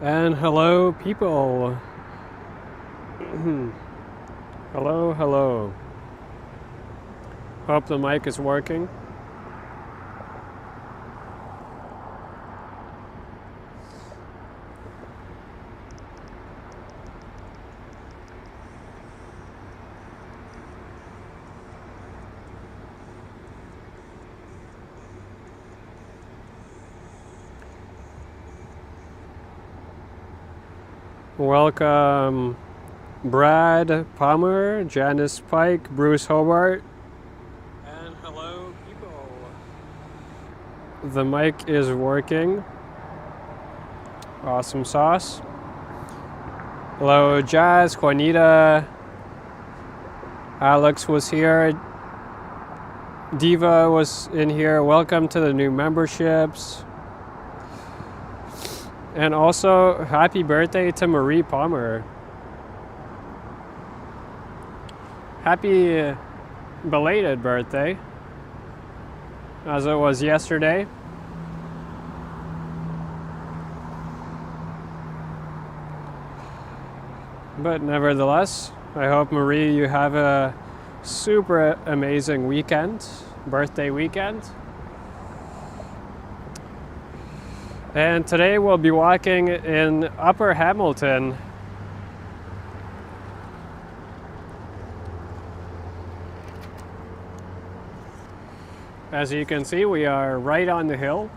And hello, people. Hello, hello. Hope the mic is working. Welcome, Brad Palmer, Janice Pike, Bruce Hobart. And hello, people. The mic is working. Awesome sauce. Hello, Jazz, Juanita. Alex was here. Diva was in here. Welcome to the new memberships. And also, happy birthday to Marie Palmer. Happy belated birthday, as it was yesterday. But nevertheless, I hope, Marie, you have a super amazing weekend, birthday weekend. And today we'll be walking in Upper Hamilton. As you can see, we are right on the hill.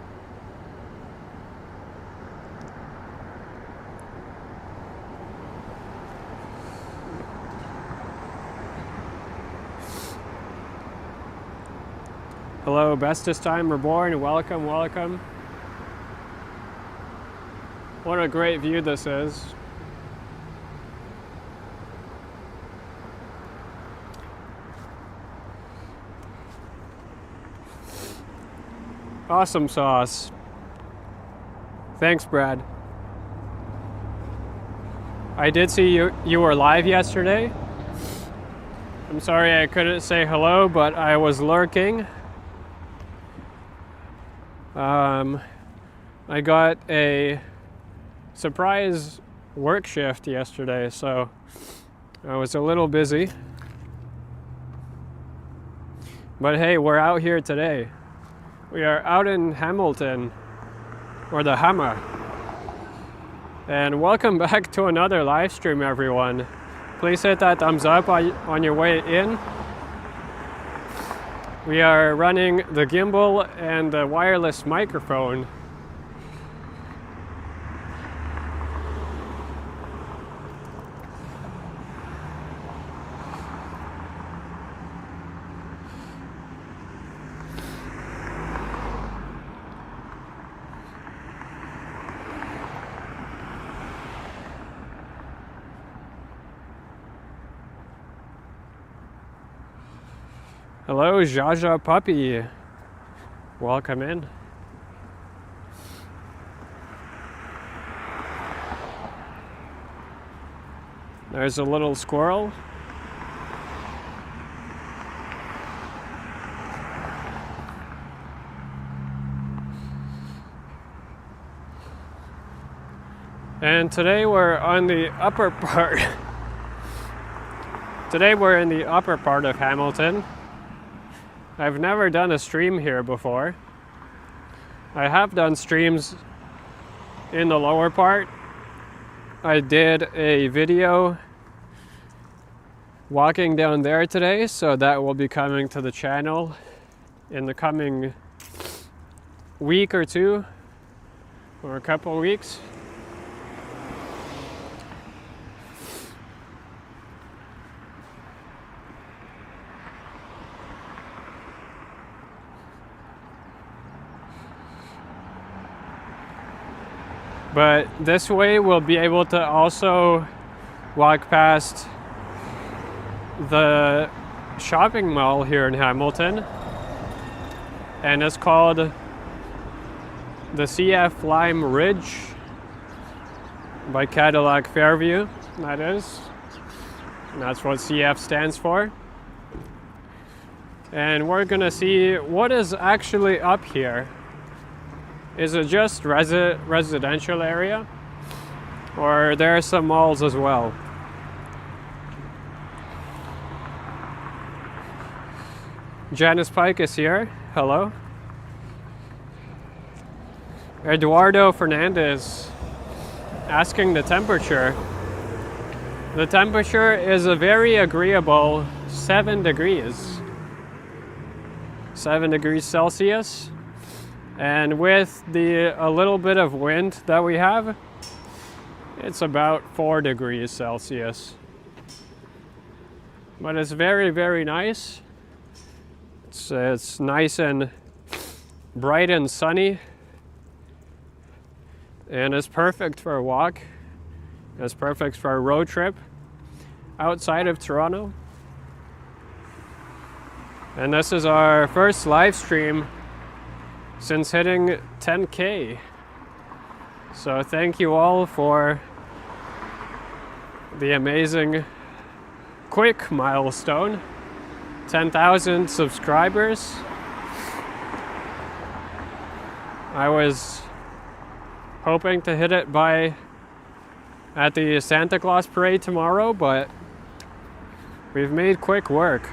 Hello, bestest time reborn. Welcome, welcome. What a great view this is. Awesome sauce. Thanks, Brad. I did see you were live yesterday. I'm sorry I couldn't say hello, but I was lurking. I got a surprise work shift yesterday, so I was a little busy. But hey, we're out here today. We are out in Hamilton, or the Hammer. And welcome back to another live stream, everyone. Please hit that thumbs up on your way in. We are running the gimbal and the wireless microphone. Hello, Jaja Puppy. Welcome in. There's a little squirrel. And today we're on the upper part. Today we're in the upper part of Hamilton. I've never done a stream here before. I have done streams in the lower part. I did a video walking down there today, so that will be coming to the channel in the coming week or two, or a couple weeks. But this way we'll be able to also walk past the shopping mall here in Hamilton. And it's called the CF Lime Ridge by Cadillac Fairview, that is. And that's what CF stands for. And we're gonna see what is actually up here. Is it just residential area? or there are some malls as well. Janice Pike is here. Hello. Eduardo Fernandez asking the temperature. The temperature is a very agreeable 7 degrees. 7 degrees Celsius. And with a little bit of wind that we have, it's about 4 degrees Celsius. But it's very, very nice. It's nice and bright and sunny. And it's perfect for a walk. It's perfect for a road trip outside of Toronto. And this is our first live stream since hitting 10K. So thank you all for the amazing quick milestone. 10,000 subscribers. I was hoping to hit it at the Santa Claus parade tomorrow, but we've made quick work.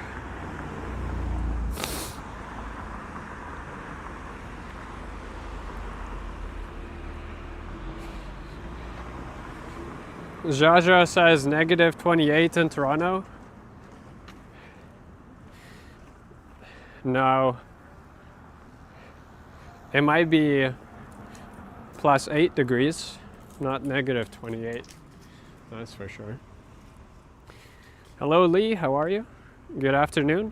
Jaja says negative 28 in Toronto. No. It might be plus 8 degrees, not negative 28. That's for sure. Hello, Lee. How are you? Good afternoon.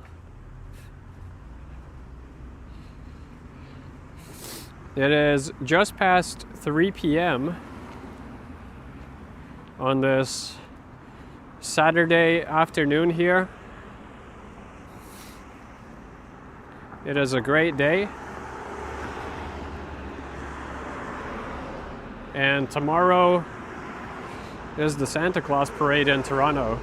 It is just past 3 p.m. on this Saturday afternoon here. It is a great day. And tomorrow is the Santa Claus parade in Toronto.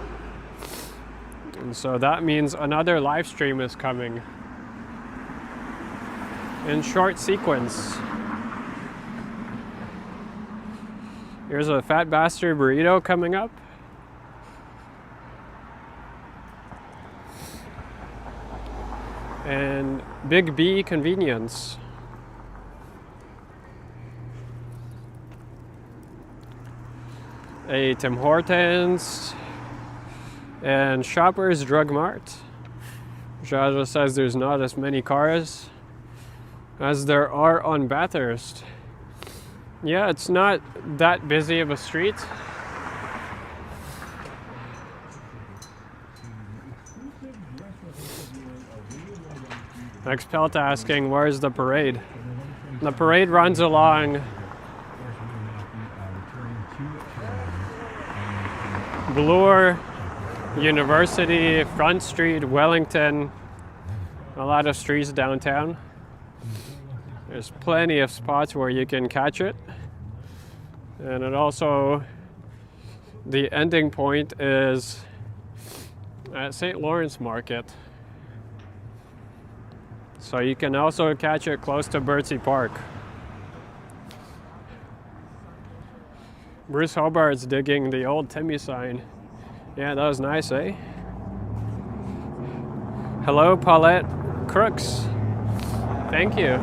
And so that means another live stream is coming in short sequence. Here's a Fat Bastard burrito coming up. And Big B Convenience. A Tim Hortons and Shoppers Drug Mart. Jaja says there's not as many cars as there are on Bathurst. Yeah, it's not that busy of a street. Expelt asking, where's the parade? The parade runs along Bloor, University, Front Street, Wellington, a lot of streets downtown. There's plenty of spots where you can catch it. And it also, the ending point is at St. Lawrence Market. So you can also catch it close to Birdsey Park. Bruce Hobart's digging the old Timmy sign. Yeah, that was nice, eh? Hello, Paulette Crooks. Thank you.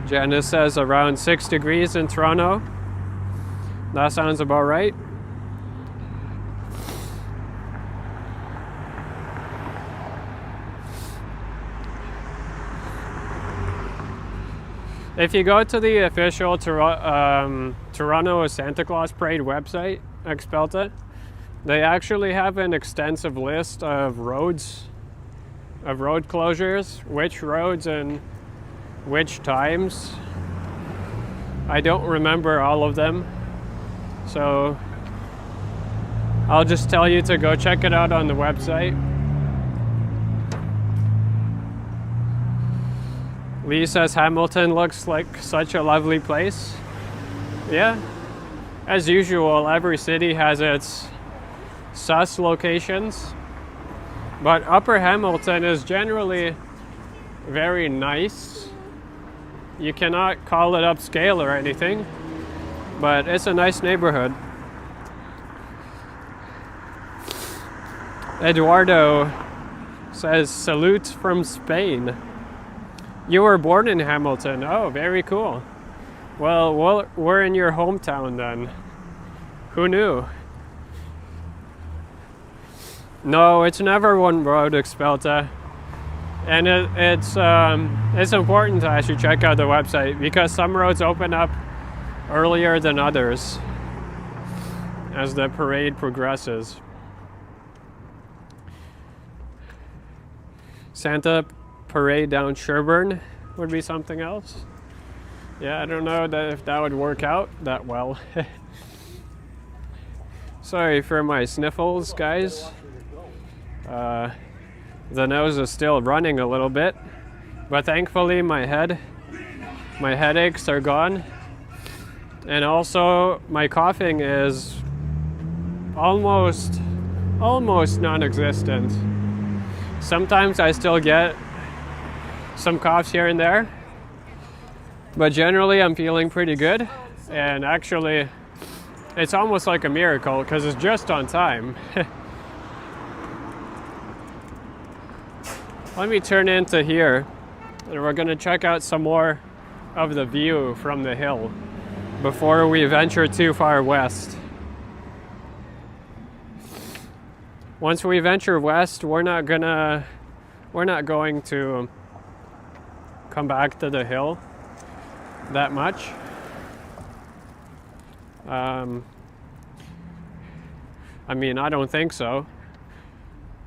Janice says around 6 degrees in Toronto. That sounds about right. If you go to the official Toronto Santa Claus Parade website, Expelta, they actually have an extensive list of roads, of road closures, which roads and which times. I don't remember all of them, so I'll just tell you to go check it out on the website. Lee says Hamilton looks like such a lovely place. Yeah, as usual, every city has its sus locations, but Upper Hamilton is generally very nice. You cannot call it upscale or anything, but it's a nice neighborhood. Eduardo says, salute from Spain. You were born in Hamilton. Oh, very cool. Well, we're in your hometown then. Who knew? No, it's never one road, Expelta. And it's important to actually check out the website because some roads open up earlier than others as the parade progresses. Santa parade down Sherburne would be something else. Yeah, I don't know if that would work out that well. Sorry for my sniffles, guys. The nose is still running a little bit, but thankfully my headaches are gone. And also my coughing is almost non-existent. Sometimes I still get some coughs here and there, but generally I'm feeling pretty good. And actually, it's almost like a miracle because it's just on time. Let me turn into here, and we're going to check out some more of the view from the hill before we venture too far west. Once we venture west, we're not going to come back to the hill that much. I mean, I don't think so.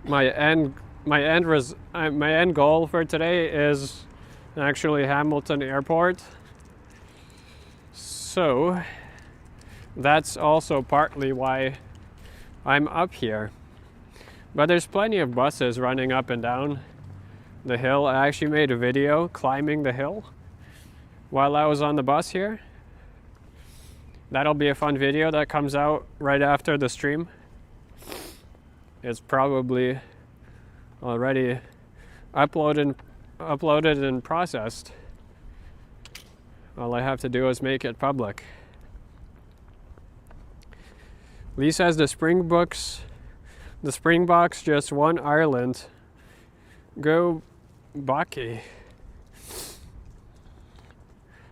My end goal for today is actually Hamilton Airport. So that's also partly why I'm up here. But there's plenty of buses running up and down the hill. I actually made a video climbing the hill while I was on the bus here. That'll be a fun video that comes out right after the stream. It's probably already uploaded and processed. All I have to do is make it public. Lee says the Springboks just won Ireland. Go Bucky.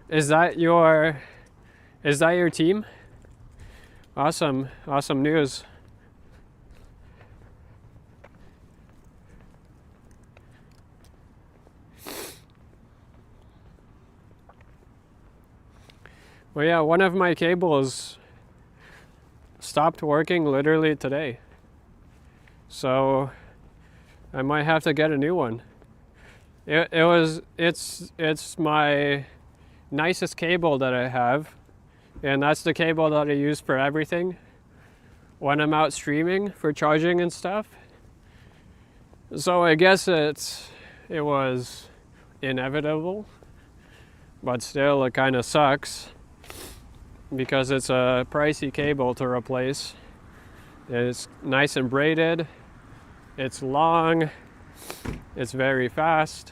Is that your team? Awesome news. Well, yeah, one of my cables stopped working literally today. So I might have to get a new one. It's my nicest cable that I have, and that's the cable that I use for everything when I'm out streaming for charging and stuff. So I guess it was inevitable, but still it kind of sucks because it's a pricey cable to replace. It's nice and braided, it's long, it's very fast.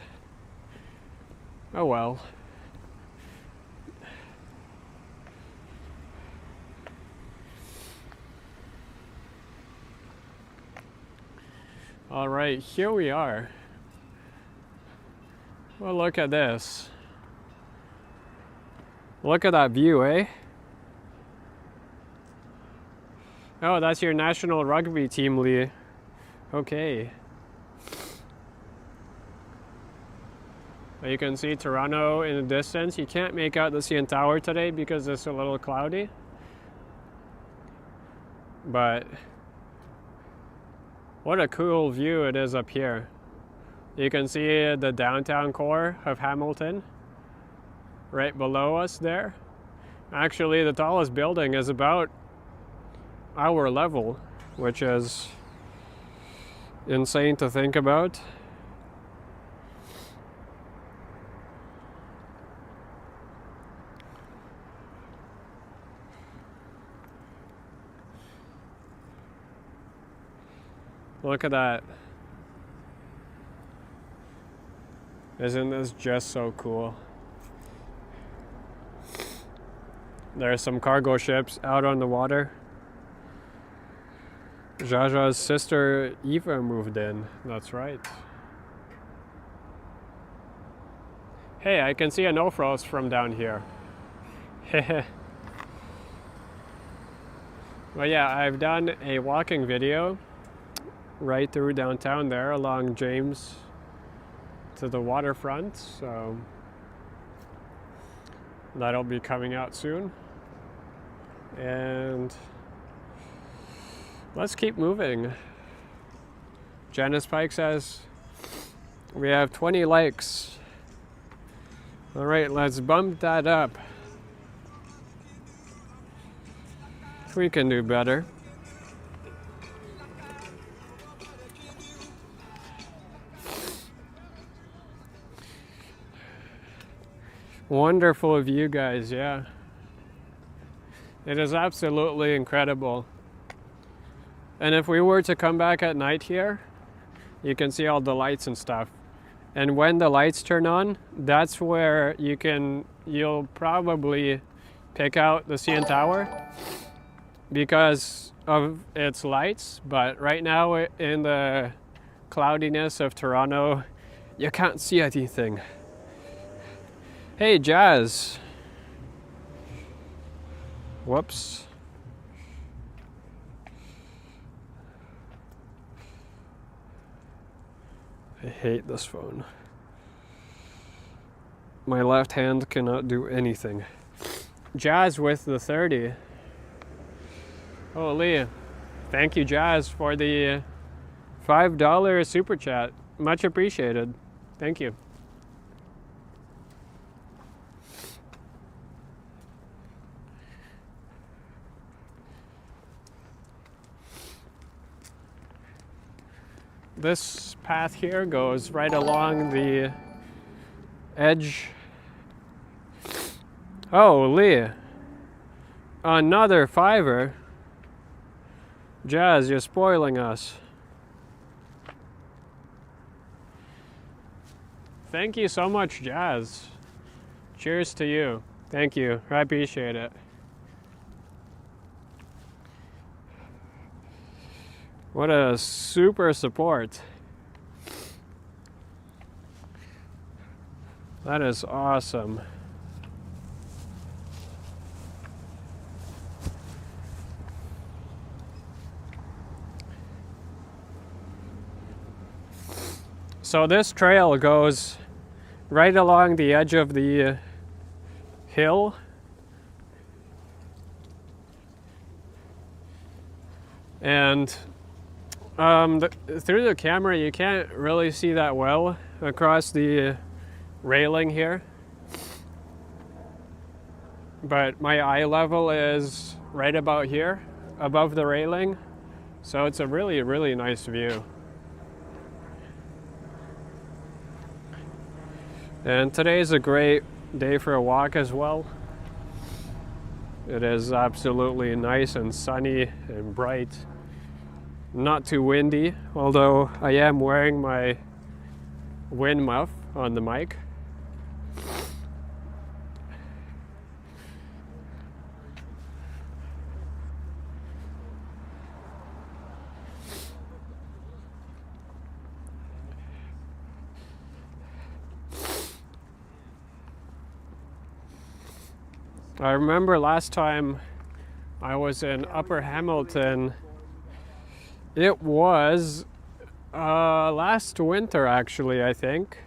Oh well. All right, here we are. Well, look at this. Look at that view, eh? Oh, that's your national rugby team, Lee. Okay. You can see Toronto in the distance. You can't make out the CN Tower today because it's a little cloudy. But what a cool view it is up here. You can see the downtown core of Hamilton right below us there. Actually, the tallest building is about our level, which is insane to think about. Look at that. Isn't this just so cool? There are some cargo ships out on the water. Jaja's sister Eva moved in. That's right. Hey, I can see a no-frost from down here. Well, yeah, I've done a walking video right through downtown there along James to the waterfront, so that'll be coming out soon. And let's keep moving. Janice Pike says we have 20 likes. All right, let's bump that up. We can do better. Wonderful view, guys, yeah. It is absolutely incredible. And if we were to come back at night here, you can see all the lights and stuff. And when the lights turn on, that's where you'll probably pick out the CN Tower because of its lights. But right now in the cloudiness of Toronto, you can't see anything. Hey, Jazz. Whoops. I hate this phone. My left hand cannot do anything. Jazz with the 30. Holy. Thank you, Jazz, for the $5 super chat. Much appreciated. Thank you. This path here goes right along the edge. Oh, Lee. Another $5. Jazz, you're spoiling us. Thank you so much, Jazz. Cheers to you. Thank you. I appreciate it. What a super support. That is awesome. So this trail goes right along the edge of the hill. And through the camera you can't really see that well across the railing here, but my eye level is right about here above the railing, so it's a really nice view. And today is a great day for a walk as well. It is absolutely nice and sunny and bright. Not too windy, although I am wearing my wind muff on the mic. I remember last time I was in Upper Hamilton, it was last winter actually, I think.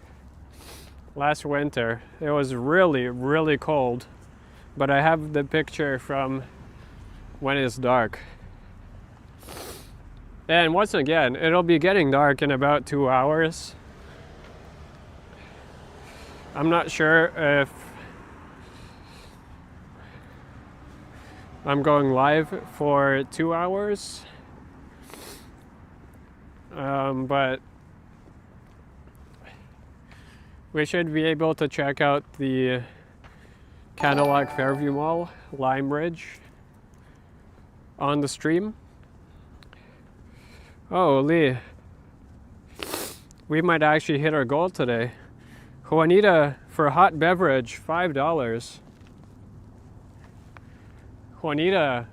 Last winter. It was really cold, but I have the picture from when it's dark. And once again, it'll be getting dark in about 2 hours. I'm not sure if I'm going live for 2 hours, but we should be able to check out the Cadillac Fairview Mall, Lime Ridge, on the stream. Oh, Lee, we might actually hit our goal today. Juanita, for a hot beverage, $5. Juanita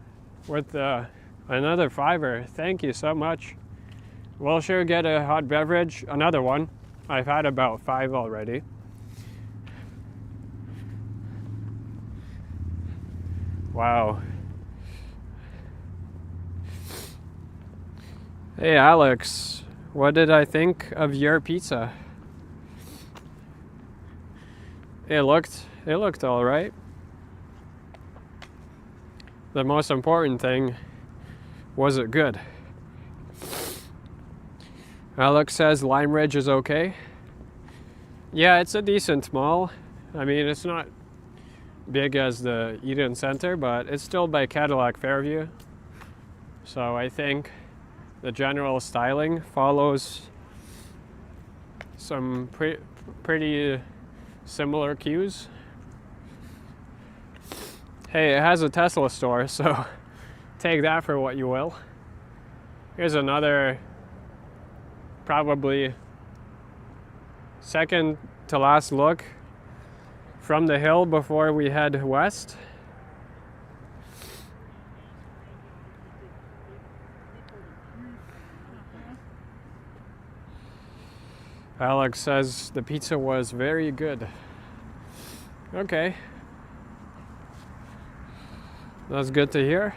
with another $5. Thank you so much. We'll sure get a hot beverage, another one. I've had about 5 already. Wow. Hey Alex, what did I think of your pizza? It looked all right. The most important thing, was it good? Alex says Lime Ridge is okay. Yeah, it's a decent mall. I mean, it's not big as the Eden Center, but it's still by Cadillac Fairview. So I think the general styling follows some pretty similar cues. Hey, it has a Tesla store, so take that for what you will. Here's another, probably second to last look from the hill before we head west. Alex says the pizza was very good. Okay. That's good to hear.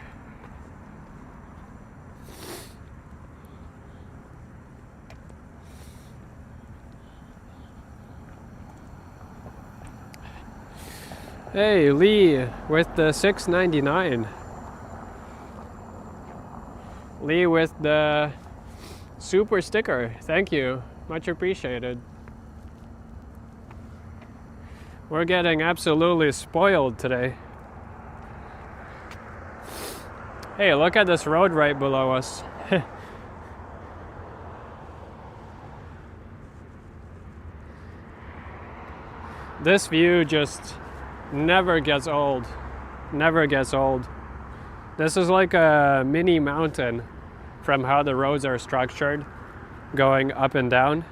Hey, Lee with the $6.99. Lee with the super sticker. Thank you. Much appreciated. We're getting absolutely spoiled today. Hey, look at this road right below us. This view just never gets old. Never gets old. This is like a mini mountain from how the roads are structured, going up and down.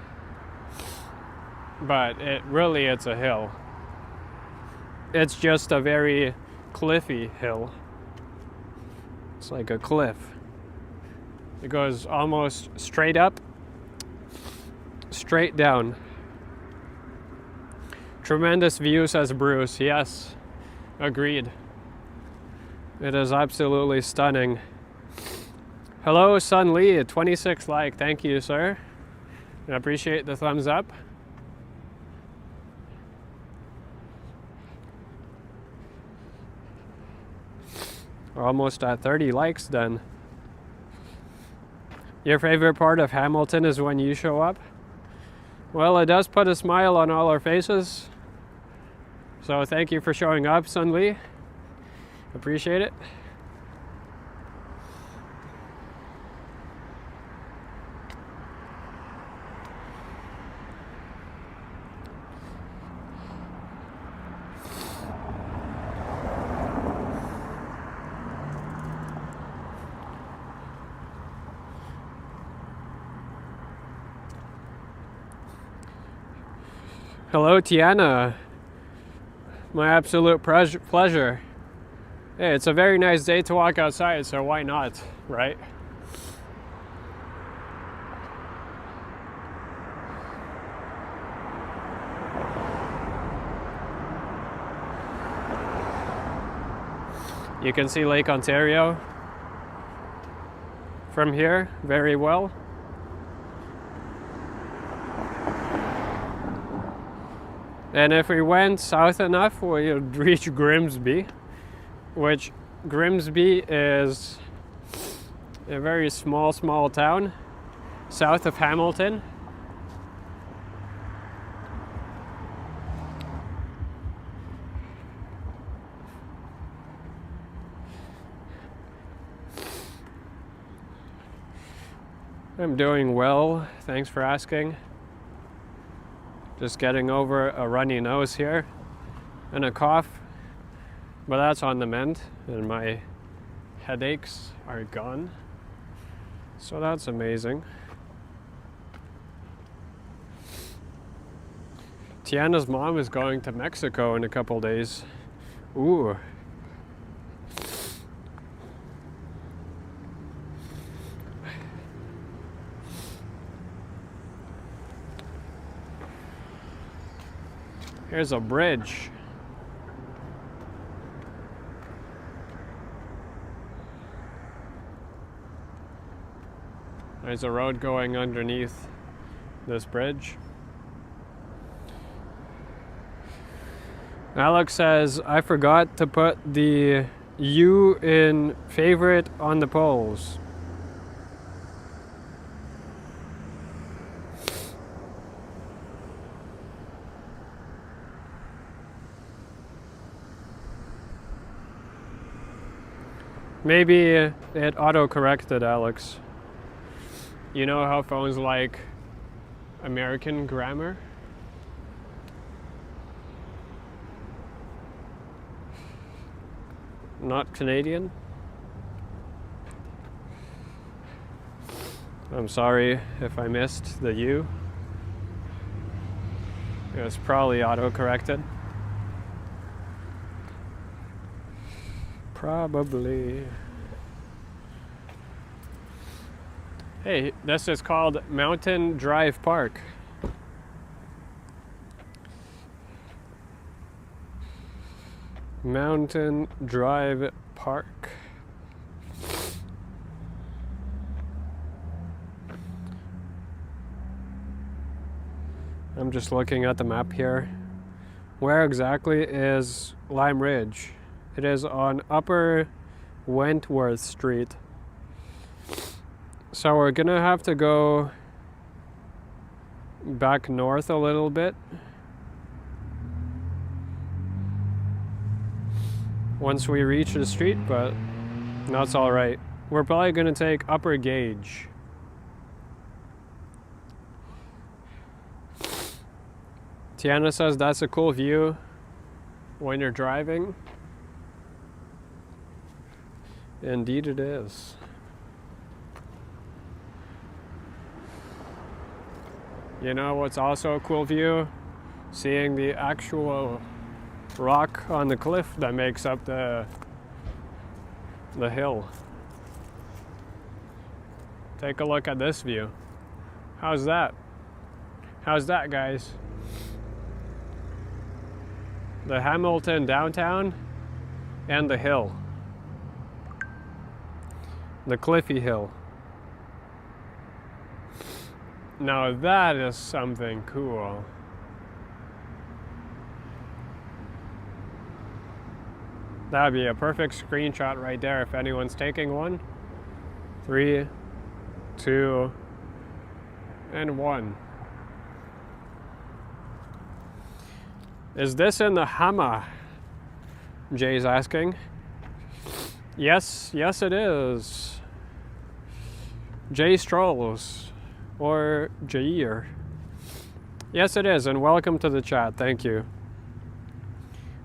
But it's a hill. It's just a very cliffy hill. It's like a cliff. It goes almost straight up, straight down. Tremendous view, says Bruce. Yes, agreed. It is absolutely stunning. Hello, Sun Lee, 26 like. Thank you, sir. I appreciate the thumbs up. We're almost at 30 likes then. Your favorite part of Hamilton is when you show up? Well, it does put a smile on all our faces. So thank you for showing up, Sun Lee. Appreciate it. Hello, Tiana. My absolute pleasure. Hey, it's a very nice day to walk outside, so why not, right? You can see Lake Ontario from here very well. And if we went south enough, we would reach Grimsby, which Grimsby is a very small town south of Hamilton. I'm doing well, thanks for asking. Just getting over a runny nose here and a cough, but that's on the mend and my headaches are gone. So that's amazing. Tiana's mom is going to Mexico in a couple days. Ooh. Here's a bridge. There's a road going underneath this bridge. Alex says, I forgot to put the U in favorite on the polls. Maybe it auto-corrected, Alex. You know how phones like American grammar? Not Canadian? I'm sorry if I missed the U. It was probably auto-corrected. Probably. Hey, this is called Mountain Drive Park. Mountain Drive Park. I'm just looking at the map here. Where exactly is Lime Ridge? It is on Upper Wentworth Street. So we're gonna have to go back north a little bit once we reach the street, but that's all right. We're probably gonna take Upper Gauge. Tiana says that's a cool view when you're driving. Indeed it is. You know what's also a cool view? Seeing the actual rock on the cliff that makes up the hill. Take a look at this view. How's that? How's that, guys? The Hamilton downtown and the hill. The cliffy hill. Now that is something cool. That would be a perfect screenshot right there if anyone's taking one. 3, 2, and 1. Is this in the Hama? Jay's asking. Yes, yes it is. Jay Strolls, or Jair. Yes it is, and welcome to the chat, thank you.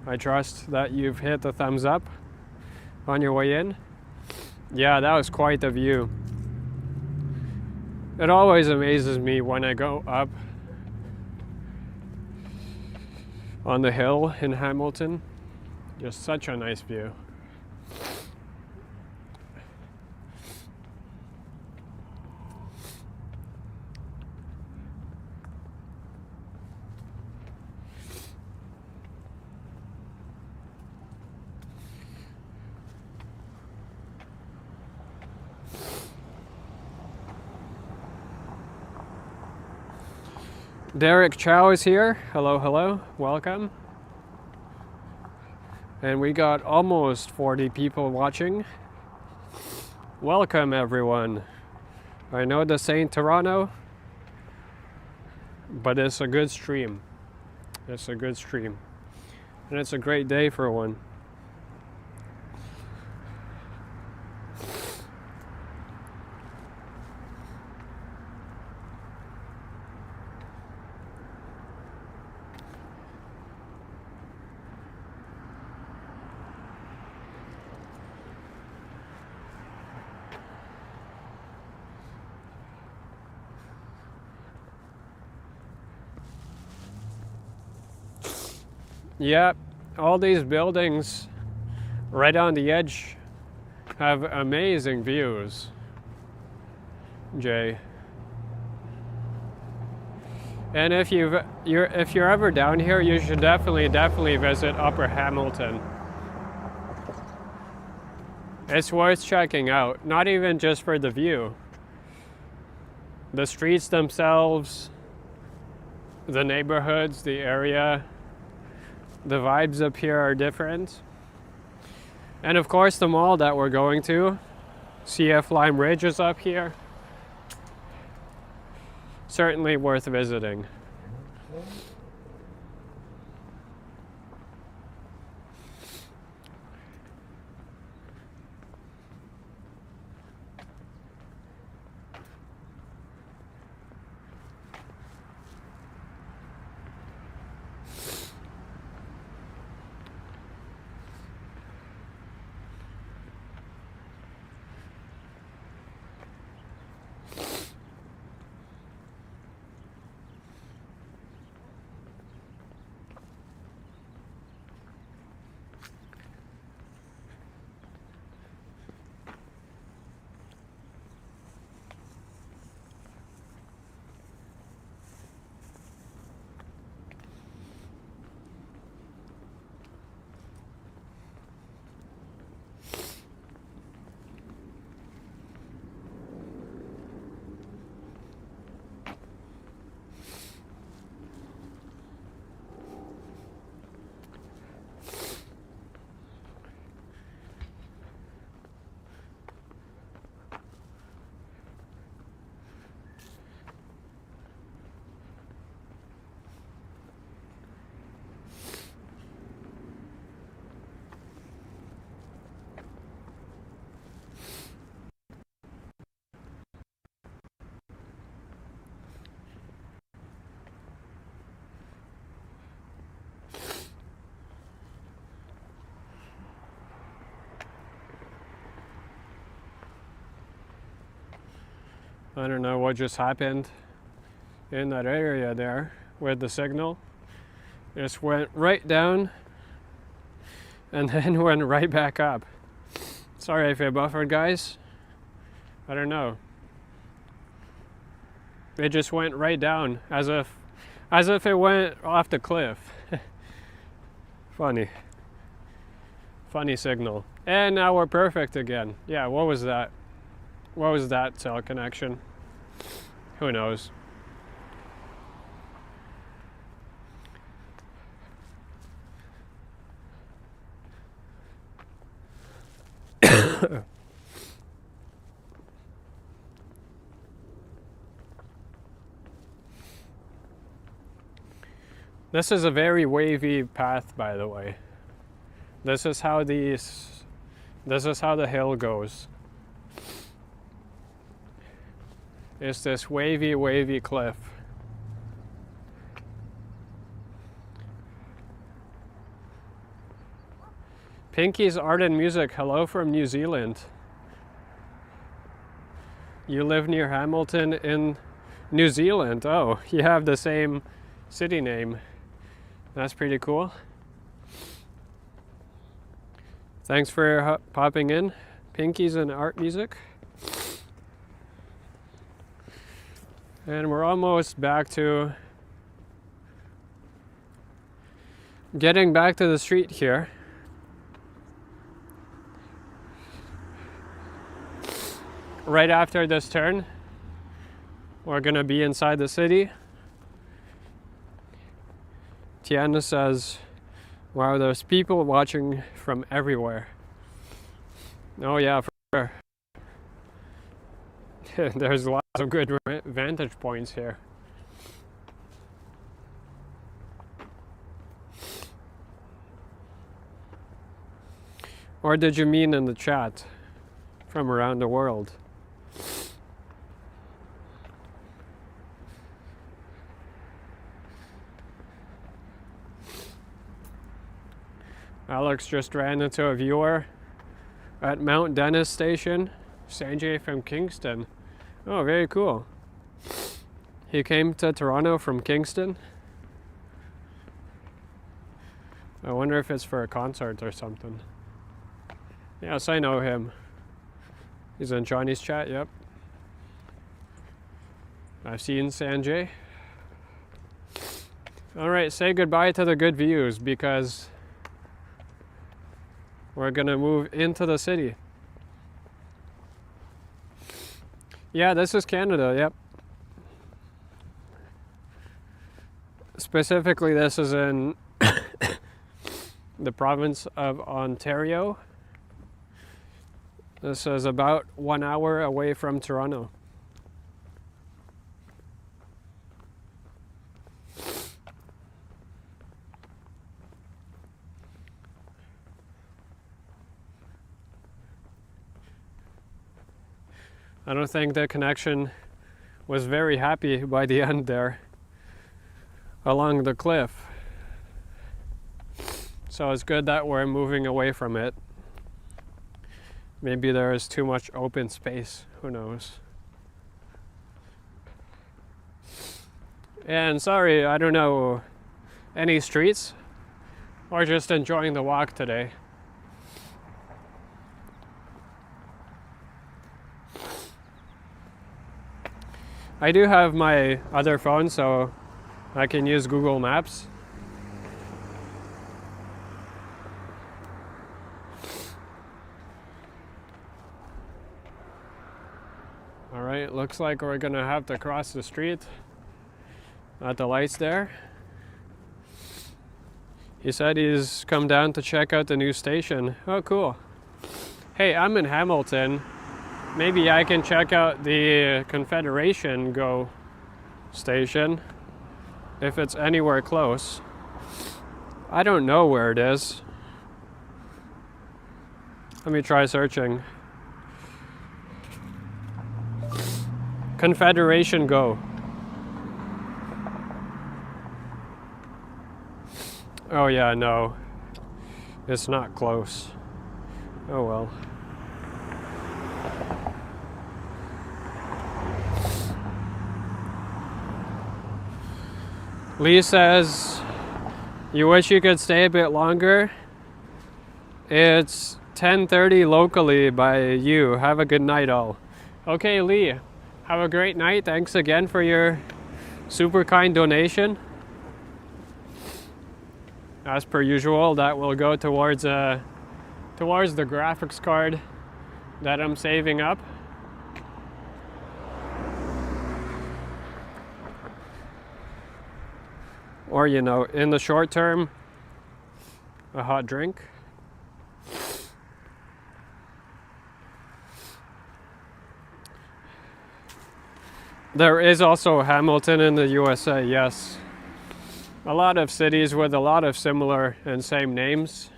I trust that you've hit the thumbs up on your way in. Yeah, that was quite the view. It always amazes me when I go up on the hill in Hamilton. Just such a nice view. Derek Chow is here. Hello, hello, welcome. And we got almost 40 people watching. Welcome, everyone. I know this ain't Toronto, but it's a good stream. It's a good stream. And it's a great day for one. Yep, all these buildings right on the edge have amazing views, Jay. And if you're ever down here, you should definitely visit Upper Hamilton. It's worth checking out, not even just for the view. The streets themselves, the neighborhoods, the area, the vibes up here are different. And of course the mall that we're going to, CF Lime Ridge, is up here. Certainly worth visiting. I don't know what just happened in that area there with the signal. It just went right down and then went right back up. Sorry if I buffered, guys. I don't know. It just went right down as if it went off the cliff. Funny signal. And now we're perfect again. Yeah, what was that? What was that cell connection? Who knows? This is a very wavy path, by the way. This is how the hill goes. It's this wavy cliff. Pinky's Art and Music, hello from New Zealand. You live near Hamilton in New Zealand. Oh, you have the same city name. That's pretty cool. Thanks for popping in. Pinky's and Art Music. And we're almost back to getting back to the street here. Right after this turn, we're gonna be inside the city. Tiana says, wow, there's people watching from everywhere. Oh yeah, for sure. There's lots of good vantage points here. Or did you mean in the chat from around the world? Alex just ran into a viewer at Mount Dennis Station. Sanjay from Kingston. Oh, very cool. He came to Toronto from Kingston. I wonder if it's for a concert or something. Yes, I know him. He's in Chinese chat, yep. I've seen Sanjay. Alright, say goodbye to the good views because we're gonna move into the city. Yeah, this is Canada, yep. Specifically, this is in the province of Ontario. This is about 1 hour away from Toronto. I don't think the connection was very happy by the end there along the cliff. So it's good that we're moving away from it. Maybe there is too much open space, who knows. And sorry, I don't know any streets or just enjoying the walk today. I do have my other phone, so I can use Google Maps. Alright, looks like we're gonna have to cross the street at the lights there. He said he's come down to check out the new station. Oh, cool. Hey, I'm in Hamilton. Maybe I can check out the Confederation Go station if it's anywhere close. I don't know where it is. Let me try searching. Confederation Go. Oh yeah, no. It's not close. Oh well. Lee says, you wish you could stay a bit longer? It's 10:30 locally by you. Have a good night all. Okay, Lee. Have a great night. Thanks again for your super kind donation. As per usual, that will go towards the graphics card that I'm saving up. Or, you know, in the short term, a hot drink. There is also Hamilton in the USA, yes. A lot of cities with a lot of similar and same names,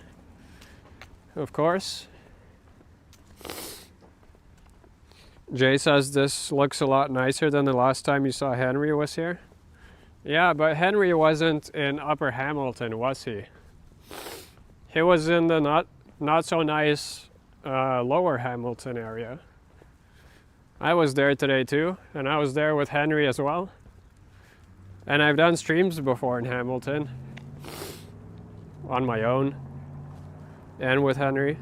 of course. Jay says this looks a lot nicer than the last time you saw Henry was here. Yeah, but Henry wasn't in Upper Hamilton, was he? He was in the not so nice Lower Hamilton area. I was there today too, and I was there with Henry as well. And I've done streams before in Hamilton, on my own, and with Henry.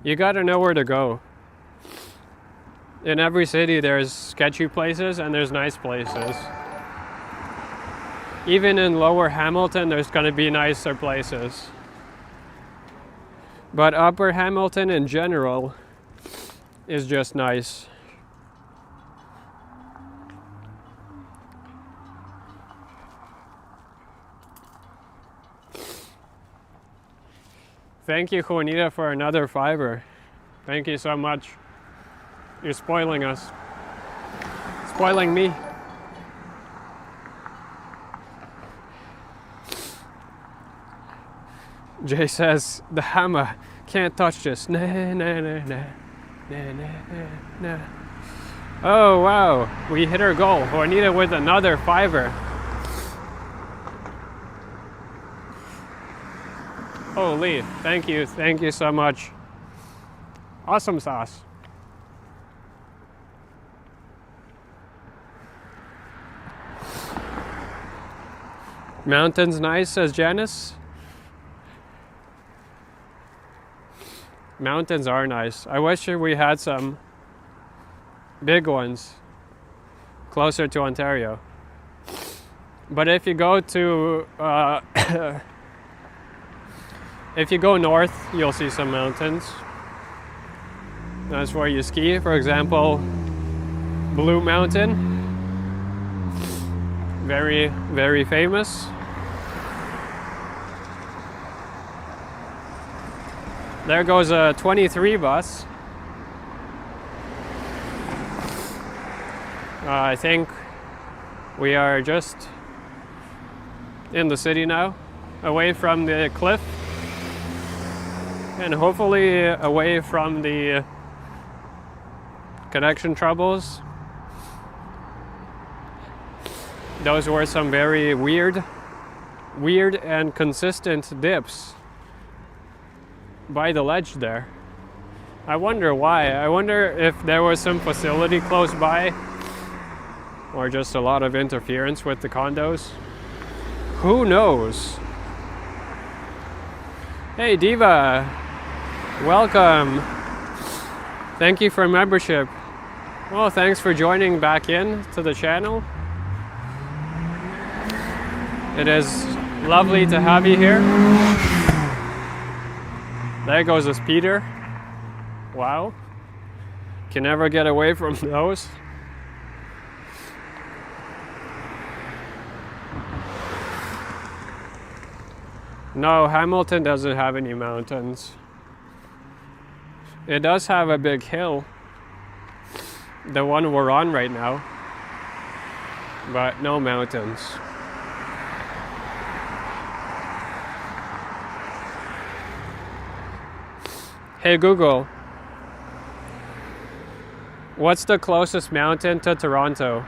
You gotta know where to go. In every city there's sketchy places and there's nice places. Even in Lower Hamilton there's gonna be nicer places. But Upper Hamilton in general is just nice. Thank you, Juanita, for another $5. Thank you so much. You're spoiling us. Spoiling me. Jay says, the hammer can't touch this. Nah, nah, nah, nah. Nah, nah, nah, nah. Oh, wow. We hit our goal. Juanita with another $5. Holy, thank you so much. Awesome sauce. Mountains nice, says Janice. Mountains are nice. I wish we had some big ones closer to Ontario. But if you go to if you go north, you'll see some mountains. That's where you ski. For example, Blue Mountain, very, very famous. There goes a 23 bus. I think we are just in the city now, away from the cliff, and hopefully away from the connection troubles. Those were some very weird and consistent dips by the ledge there. I wonder why. I wonder if there was some facility close by or just a lot of interference with the condos. Who knows? Hey Diva, welcome. Thank you for membership. Well, thanks for joining back in to the channel. It is lovely to have you here. There goes a speeder. Wow. Can never get away from those. No, Hamilton doesn't have any mountains. It does have a big hill, the one we're on right now, but no mountains. Hey Google, what's the closest mountain to Toronto?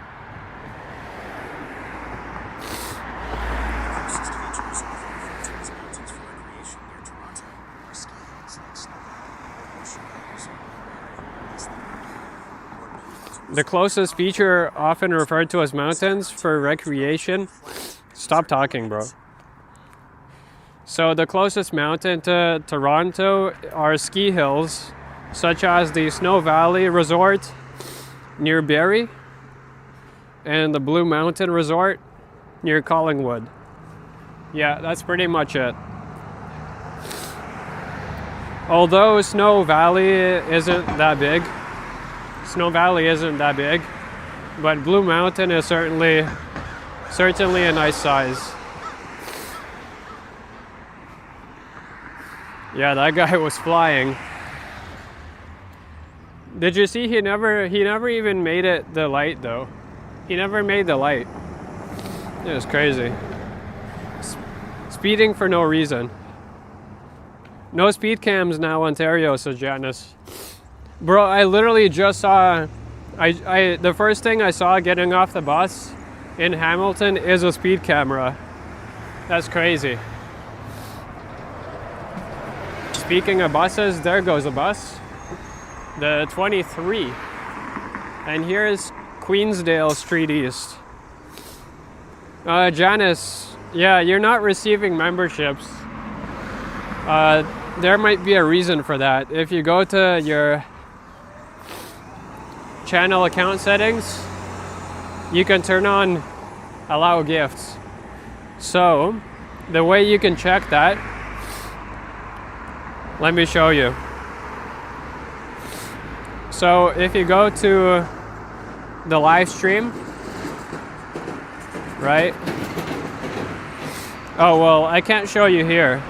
The closest feature often referred to as mountains for recreation. Stop talking, bro. So the closest mountain to Toronto are ski hills, such as the Snow Valley Resort near Barrie and the Blue Mountain Resort near Collingwood. Yeah, that's pretty much it. Although Snow Valley isn't that big, but Blue Mountain is certainly a nice size. Yeah, that guy was flying. Did you see he never even made it the light though? He never made the light. It was crazy. Speeding for no reason. No speed cams now, Ontario, says Janice. Bro, I literally just saw, the first thing I saw getting off the bus in Hamilton is a speed camera. That's crazy. Speaking of buses, there goes a bus. The 23. And here's Queensdale Street East. Janice, yeah, you're not receiving memberships. There might be a reason for that. If you go to your channel account settings, you can turn on allow gifts. So the way you can check that, let me show you. So if you go to the live stream, right? Oh, well, I can't show you here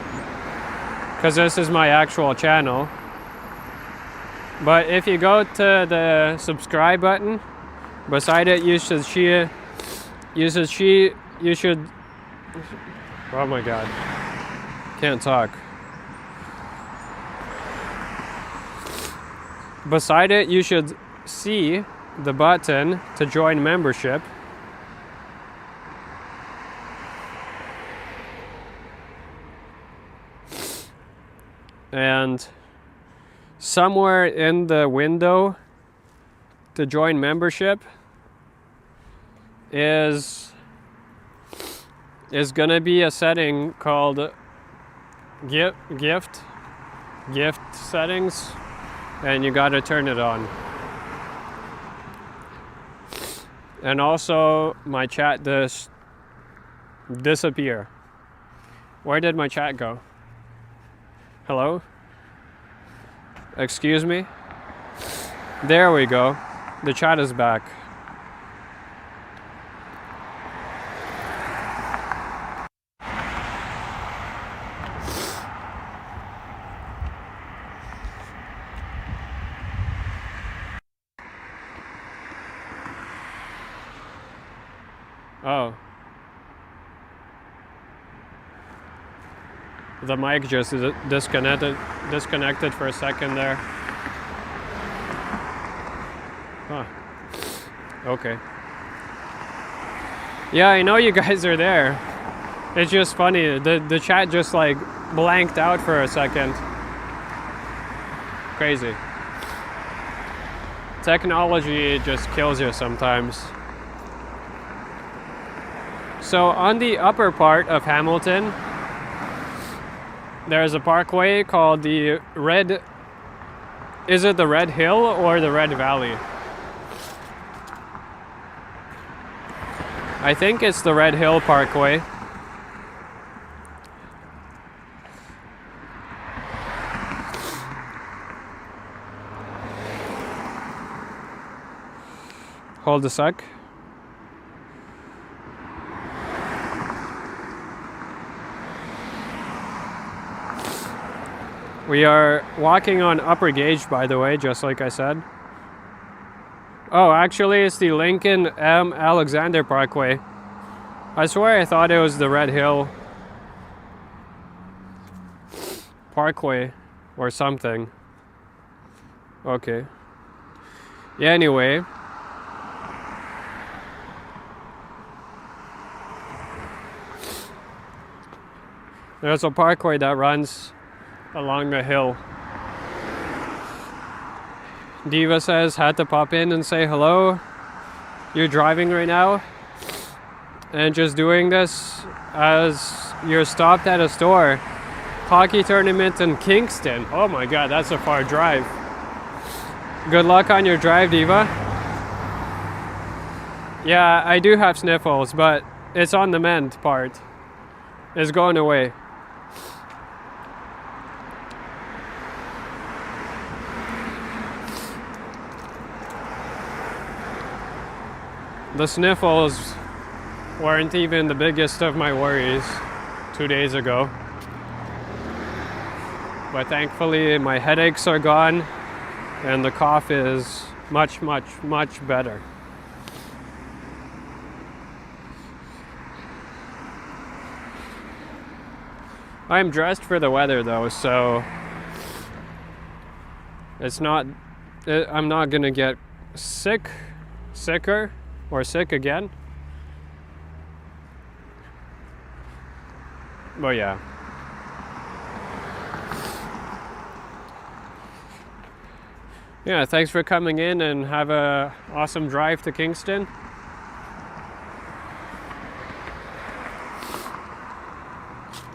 because this is my actual channel. But if you go to the subscribe button, beside it you should oh my god, can't talk. Beside it you should see the button to join membership. And somewhere in the window to join membership is is gonna be a setting called gift settings, and you gotta turn it on. And also my chat disappear. Where did my chat go? Hello? Excuse me? There we go. The chat is back. Oh. The mic just disconnected for a second there. Huh. Okay. Yeah, I know you guys are there. It's just funny. The chat just like blanked out for a second. Crazy. Technology just kills you sometimes. So on the upper part of Hamilton, there's a parkway called the Red... Is it the Red Hill or the Red Valley? I think it's the Red Hill Parkway. Hold a sec. We are walking on Upper Gauge, by the way, just like I said. Oh, actually, it's the Lincoln M. Alexander Parkway. I swear I thought it was the Red Hill Parkway or something. Okay. Yeah, anyway. There's a parkway that runs along the hill. Diva says, had to pop in and say hello. You're driving right now and just doing this as you're stopped at a store. Hockey tournament in Kingston. Oh my god, that's a far drive. Good luck on your drive, Diva. Yeah, I do have sniffles, but it's on the mend part. It's going away. The sniffles weren't even the biggest of my worries 2 days ago. But thankfully my headaches are gone and the cough is much, much, much better. I'm dressed for the weather though, so I'm not gonna get sicker or sick again. But yeah. Yeah, thanks for coming in and have a awesome drive to Kingston.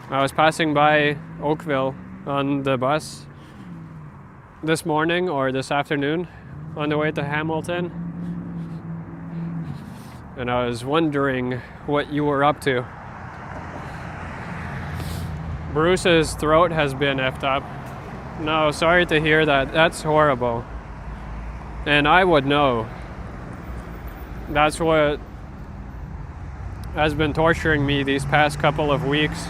I was passing by Oakville on the bus this morning or this afternoon on the way to Hamilton. And I was wondering what you were up to. Bruce's throat has been effed up. No, sorry to hear that. That's horrible. And I would know. That's what has been torturing me these past couple of weeks.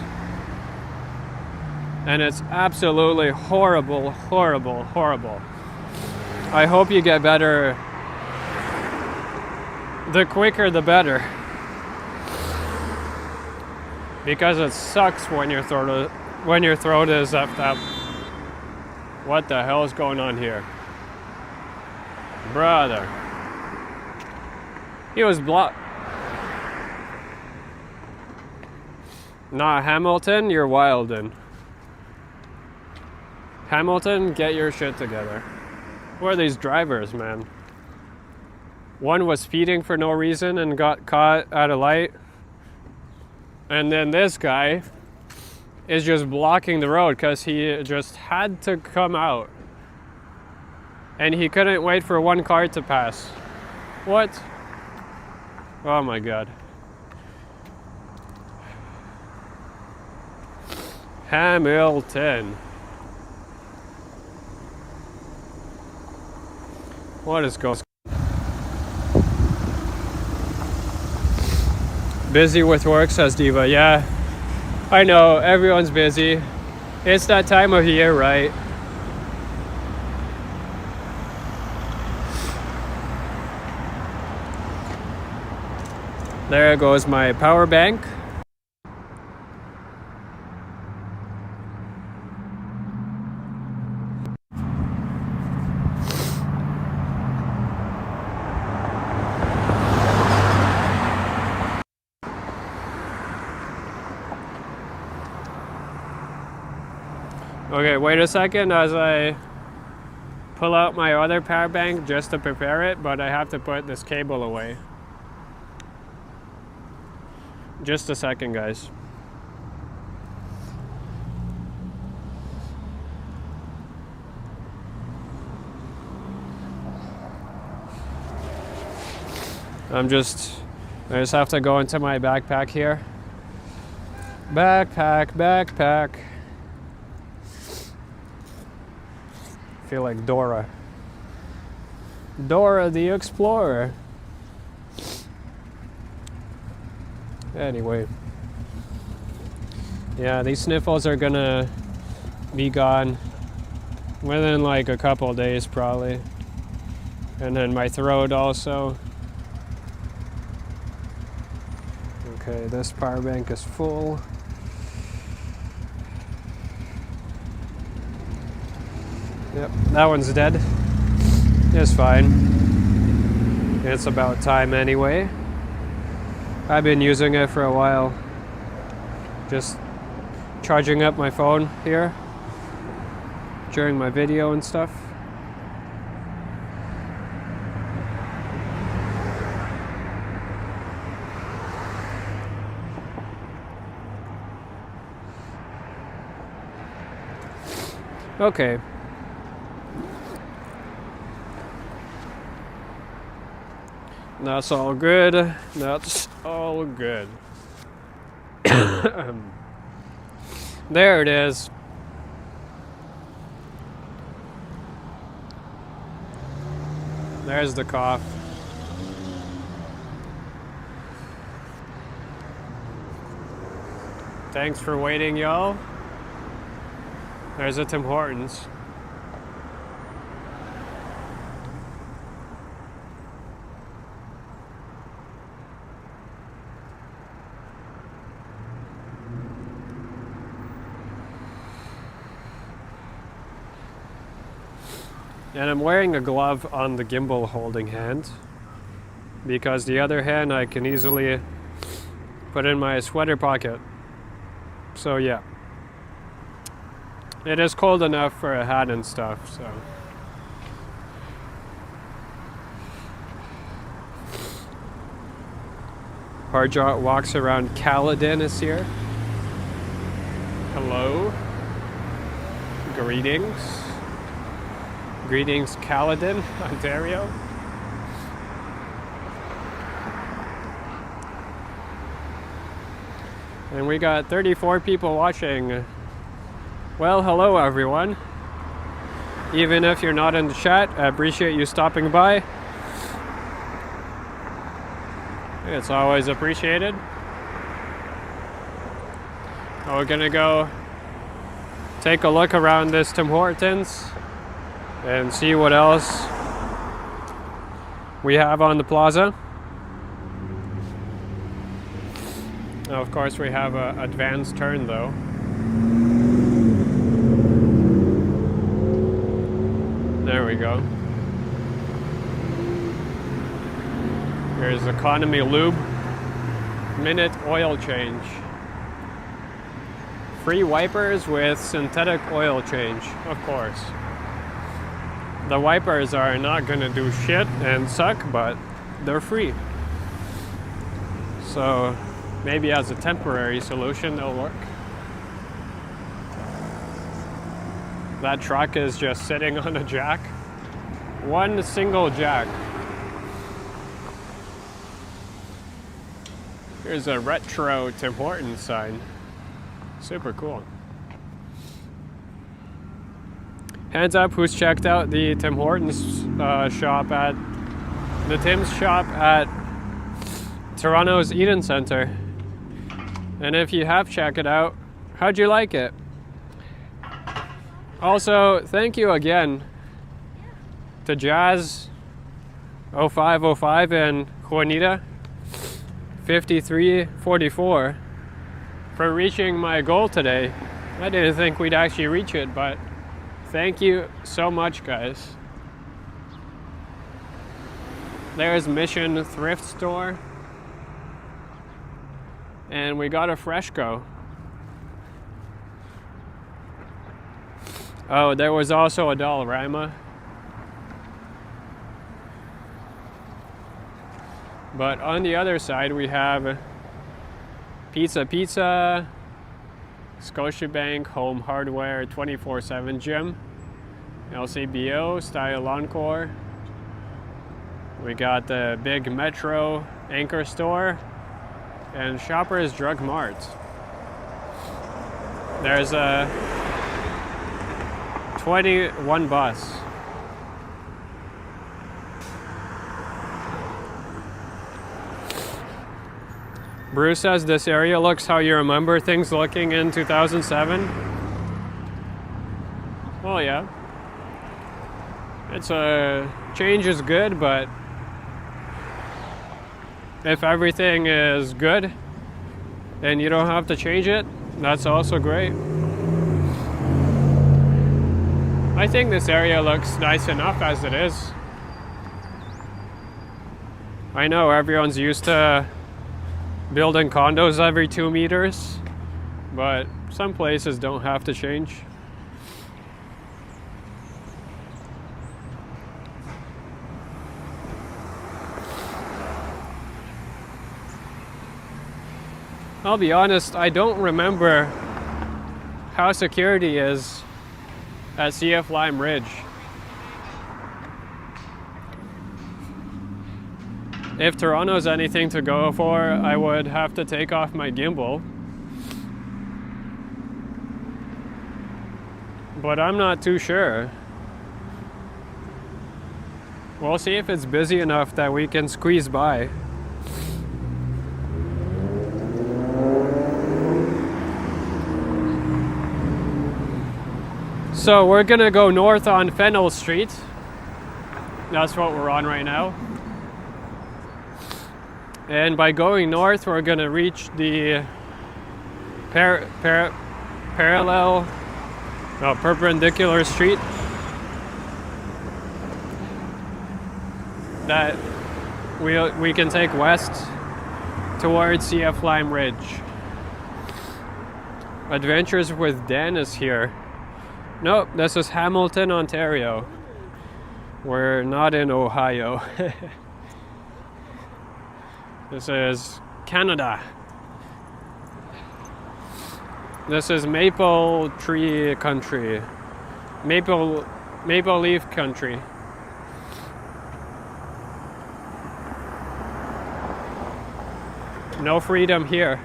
And it's absolutely horrible, horrible, horrible. I hope you get better. The quicker the better. Because it sucks when your throat is effed up. What the hell is going on here? Brother. He was blocked. Nah, Hamilton, you're wildin'. Hamilton, get your shit together. Who are these drivers, man? One was speeding for no reason and got caught at a light. And then this guy is just blocking the road because he just had to come out. And he couldn't wait for one car to pass. What? Oh my God. Hamilton. What is going on? Busy with work, says Diva. Yeah, I know, everyone's busy. It's that time of year, right? There goes my power bank. Okay, wait a second as I pull out my other power bank just to prepare it, but I have to put this cable away. Just a second, guys. I just have to go into my backpack here. Backpack. Feel like Dora the Explorer. Anyway, yeah, these sniffles are gonna be gone within like a couple days probably, and then my throat also. Okay, this power bank is full. Yep, that one's dead. It's fine. It's about time anyway. I've been using it for a while. Just charging up my phone here during my video and stuff. Okay. That's all good. That's all good. There it is. There's the cough. Thanks for waiting, y'all. There's a Tim Hortons. And I'm wearing a glove on the gimbal holding hand because the other hand I can easily put in my sweater pocket. So yeah. It is cold enough for a hat and stuff, so. Harjot walks around. Caledon is here. Hello. Greetings. Greetings, Caledon, Ontario. And we got 34 people watching. Well, hello everyone. Even if you're not in the chat, I appreciate you stopping by. It's always appreciated. We're gonna go take a look around this Tim Hortons and see what else we have on the plaza. Now, of course, we have an advanced turn though. There we go. Here's Economy Lube. Minute oil change. Free wipers with synthetic oil change, of course. The wipers are not gonna do shit and suck, but they're free. So maybe as a temporary solution they'll work. That truck is just sitting on a jack. One single jack. Here's a retro Tim Hortons sign. Super cool. Hands up who's checked out the Tim Hortons shop at the Tim's shop at Toronto's Eden Centre. And if you have checked it out, how'd you like it? Also, thank you again to Jazz 0505 and Juanita 5344 for reaching my goal today. I didn't think we'd actually reach it, but thank you so much, guys. There's Mission Thrift Store. And we got a Freshco. Oh, there was also a Dollarama. But on the other side we have Pizza, Scotiabank, Home Hardware, 24/7 Gym, LCBO, Style Encore. We got the big Metro Anchor Store and Shoppers Drug Mart. There's a 21 bus. Bruce says this area looks how you remember things looking in 2007. Well, yeah. It's change is good, but if everything is good and you don't have to change it, that's also great. I think this area looks nice enough as it is. I know everyone's used to building condos every 2 meters, but some places don't have to change. I'll be honest, I don't remember how security is at CF Lime Ridge. If Toronto's anything to go for, I would have to take off my gimbal. But I'm not too sure. We'll see if it's busy enough that we can squeeze by. So we're gonna go north on Fennell Street. That's what we're on right now. And by going north, we're gonna reach the perpendicular street that we can take west towards CF Lime Ridge. Adventures with Dan is here. Nope, this is Hamilton, Ontario. We're not in Ohio. This is Canada. This is maple tree country. Maple leaf country. No freedom here.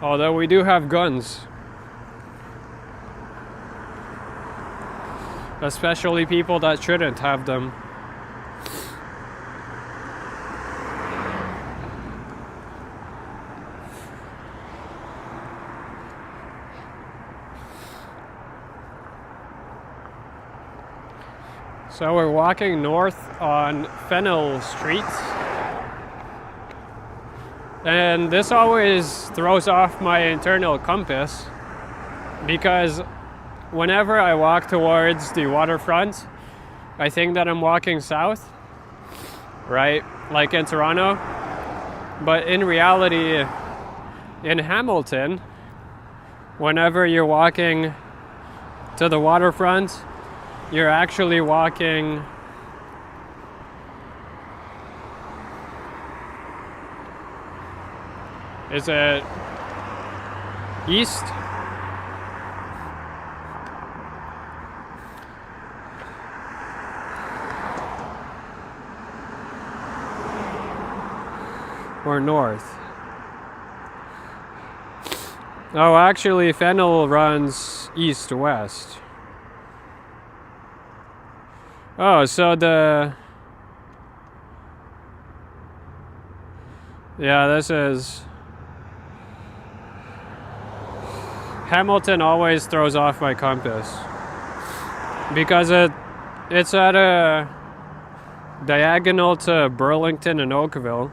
Although we do have guns. Especially people that shouldn't have them. So we're walking north on Fennell Street. And this always throws off my internal compass because whenever I walk towards the waterfront, I think that I'm walking south, right? Like in Toronto. But in reality, in Hamilton, whenever you're walking to the waterfront, you're actually walking Is it east? Or north? Oh, actually, Fennel runs east-west. Oh, so yeah, this is... Hamilton always throws off my compass. Because it's at a diagonal to Burlington and Oakville.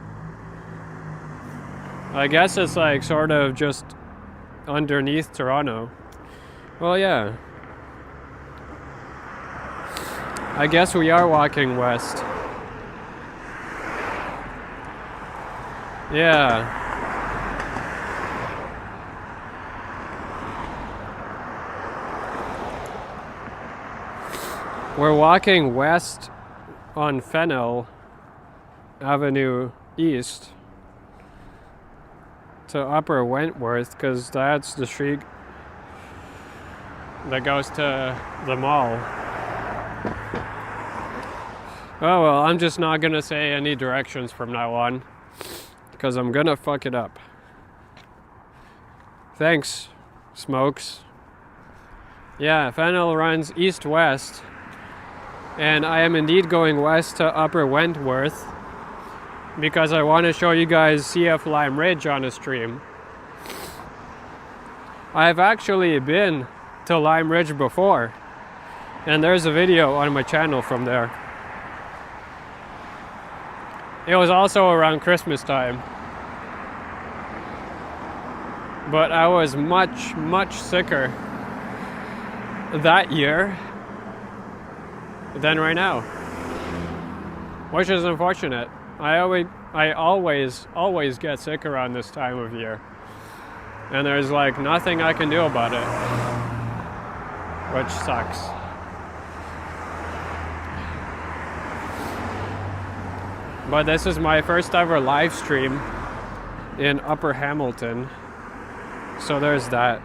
I guess it's like sort of just underneath Toronto. Well, yeah. I guess we are walking west. Yeah. We're walking west on Fennel Avenue East to Upper Wentworth, because that's the street that goes to the mall. Oh well, I'm just not gonna say any directions from now on, because I'm gonna fuck it up. Thanks, Smokes. Yeah, Fennel runs east-west, and I am indeed going west to Upper Wentworth, because I want to show you guys CF Lime Ridge on a stream. I've actually been to Lime Ridge before, and there's a video on my channel from there. It was also around Christmas time, but I was much sicker that year than right now, which is unfortunate. I always get sick around this time of year, and there's like nothing I can do about it, which sucks. But this is my first ever live stream in Upper Hamilton, so there's that.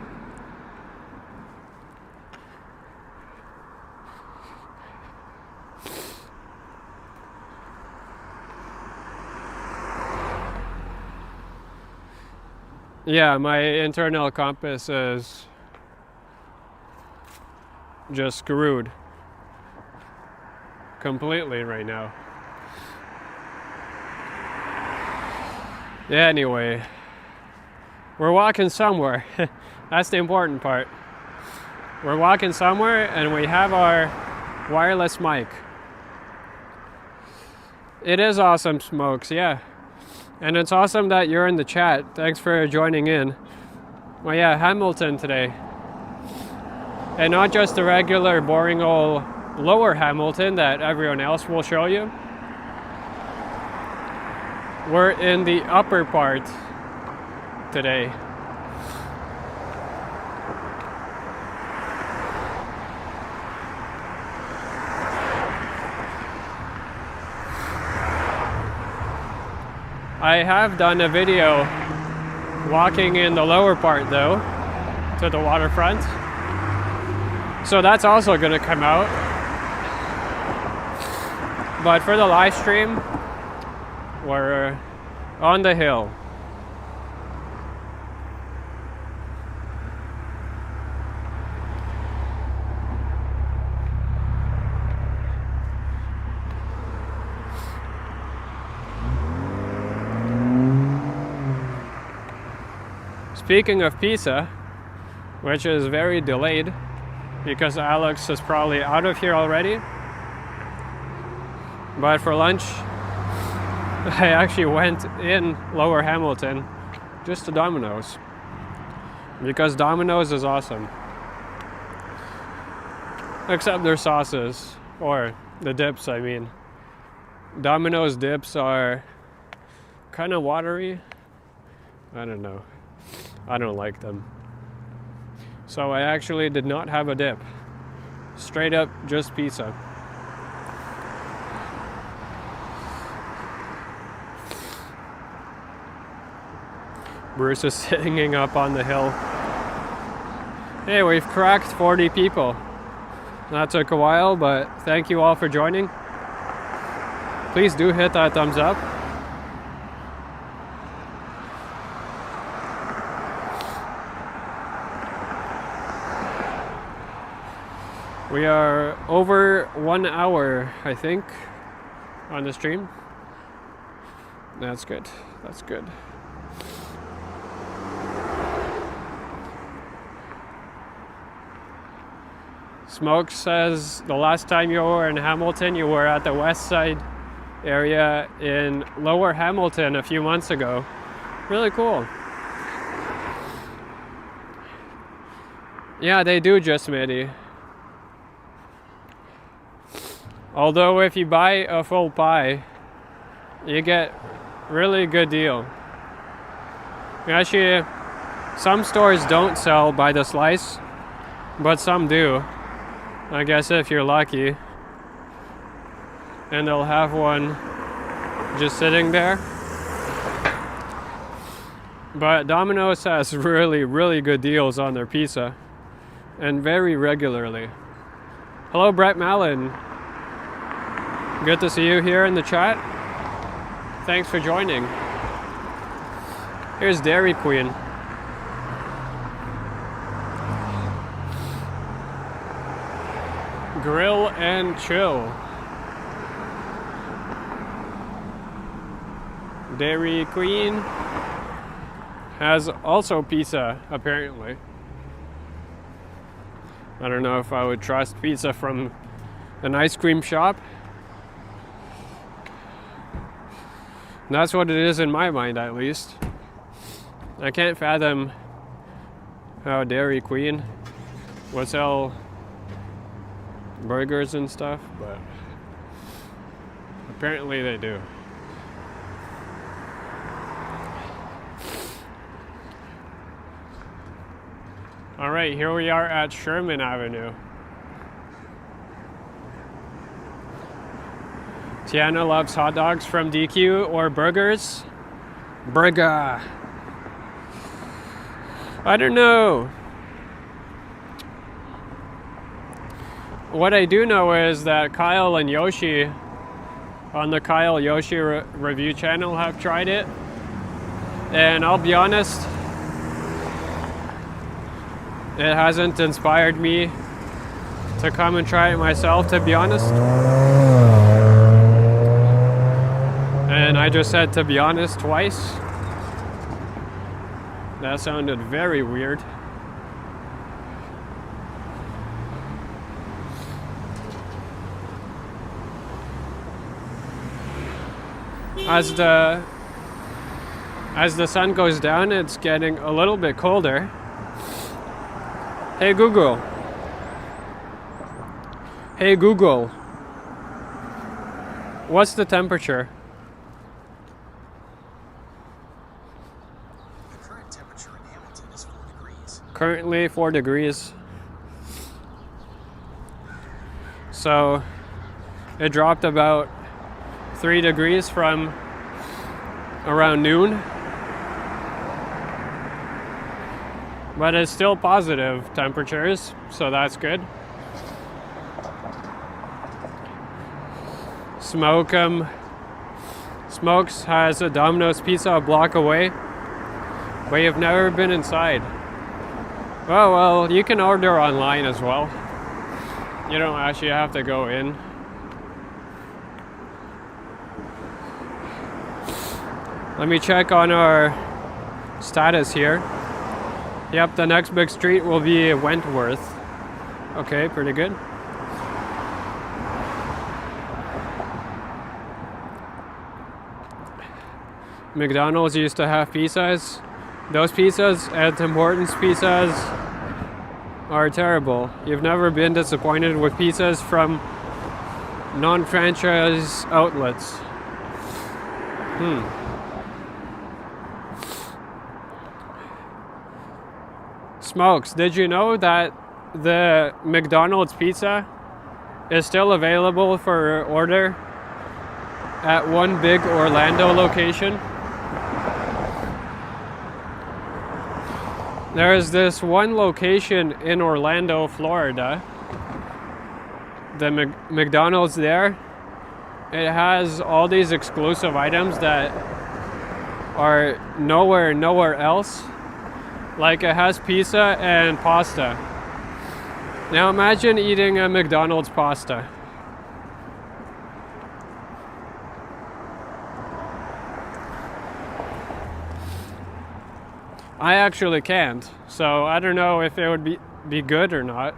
Yeah, my internal compass is just screwed completely right now. Yeah, anyway, we're walking somewhere. That's the important part. We're walking somewhere and we have our wireless mic. It is awesome, Smokes, yeah. And it's awesome that you're in the chat. Thanks for joining in. Well, yeah, Hamilton today. And not just the regular boring old lower Hamilton that everyone else will show you. We're in the upper part today. I have done a video walking in the lower part though, to the waterfront. So that's also gonna come out. But for the live stream, we're on the hill. Speaking of pizza, which is very delayed because Alex is probably out of here already, but for lunch I actually went in Lower Hamilton just to Domino's because Domino's is awesome, except their sauces, or the dips I mean. Domino's dips are kind of watery. I don't know. I don't like them. So I actually did not have a dip. Straight up just pizza. Bruce is sitting up on the hill. Hey, we've cracked 40 people. That took a while, but thank you all for joining. Please do hit that thumbs up. We are over 1 hour, I think, on the stream. That's good. That's good. Smoke says the last time you were in Hamilton, you were at the west side area in Lower Hamilton a few months ago. Really cool. Yeah, they do, just Mitty. Although if you buy a full pie, you get really good deal. Actually, some stores don't sell by the slice, but some do. I guess if you're lucky. And they'll have one just sitting there. But Domino's has really, really good deals on their pizza. And very regularly. Hello, Brett Mallon. Good to see you here in the chat. Thanks for joining. Here's Dairy Queen. Grill and chill. Dairy Queen has also pizza, apparently. I don't know if I would trust pizza from an ice cream shop. That's what it is in my mind, at least. I can't fathom how Dairy Queen would sell burgers and stuff, but apparently they do. All right, here we are at Sherman Avenue. Tiana loves hot dogs from DQ or burgers. Burger. I don't know. What I do know is that Kyle and Yoshi on the Kyle Yoshi review channel have tried it. And I'll be honest, it hasn't inspired me to come and try it myself, to be honest. And I just said to be honest twice. That sounded very weird. As the sun goes down, it's getting a little bit colder. Hey Google. Hey Google. What's the temperature? The current temperature in Hamilton is 4 degrees. Currently 4 degrees. So it dropped about 3 degrees from around noon. But it's still positive temperatures, so that's good. Smokes has a Domino's pizza a block away, but you've never been inside. Oh well, you can order online as well. You don't actually have to go in. Let me check on our status here. Yep, the next big street will be Wentworth. Okay, pretty good. McDonald's used to have pizzas. Those pizzas at Tim Hortons pizzas are terrible. You've never been disappointed with pizzas from non-franchise outlets. Smokes, did you know that the McDonald's pizza is still available for order at one big Orlando location? There's this one location in Orlando, Florida. The McDonald's there. It has all these exclusive items that are nowhere else. Like it has pizza and pasta. Now imagine eating a McDonald's pasta. I actually can't, so I don't know if it would be good or not.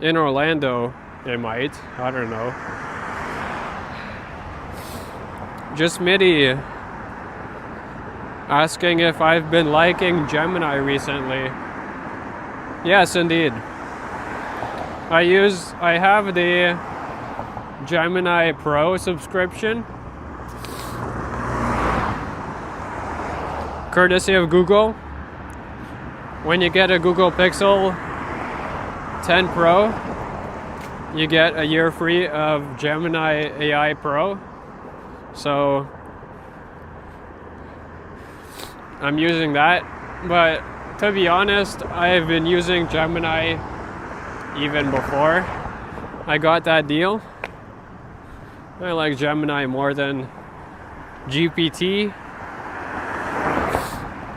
In Orlando, it might. I don't know. Just Mitty asking if I've been liking Gemini recently. Yes, indeed. I have the Gemini Pro subscription, courtesy of Google. When you get a Google Pixel 10 Pro, you get a year free of Gemini AI Pro. So I'm using that, but to be honest, I've been using Gemini even before I got that deal. I like Gemini more than GPT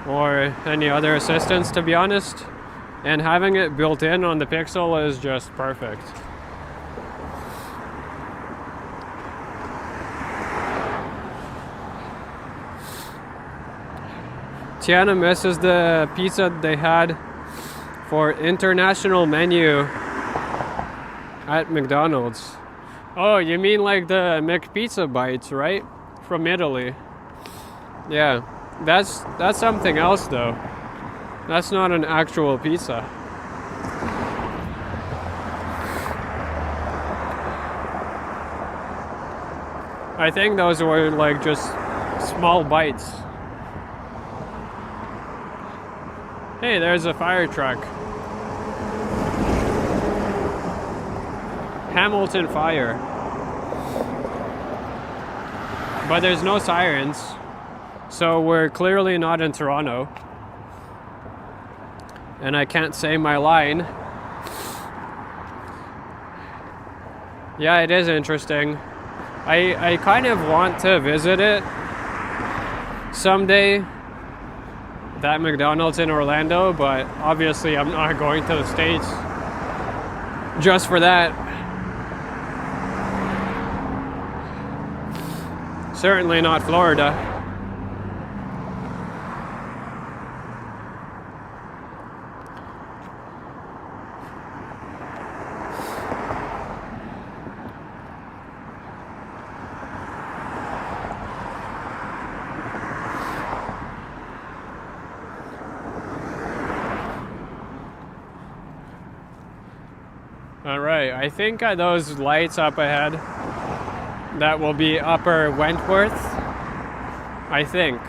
or any other assistants, to be honest. And having it built in on the Pixel is just perfect. Tiana misses the pizza they had for international menu at McDonald's. Oh, you mean like the McPizza bites, right? From Italy. Yeah, that's something else though. That's not an actual pizza. I think those were like just small bites. Hey, there's a fire truck. Hamilton Fire. But there's no sirens, so we're clearly not in Toronto. And I can't say my line. Yeah, it is interesting. I kind of want to visit it someday, that McDonald's in Orlando, but obviously I'm not going to the States just for that. Certainly not Florida. All right, I think those lights up ahead, that will be Upper Wentworth, I think.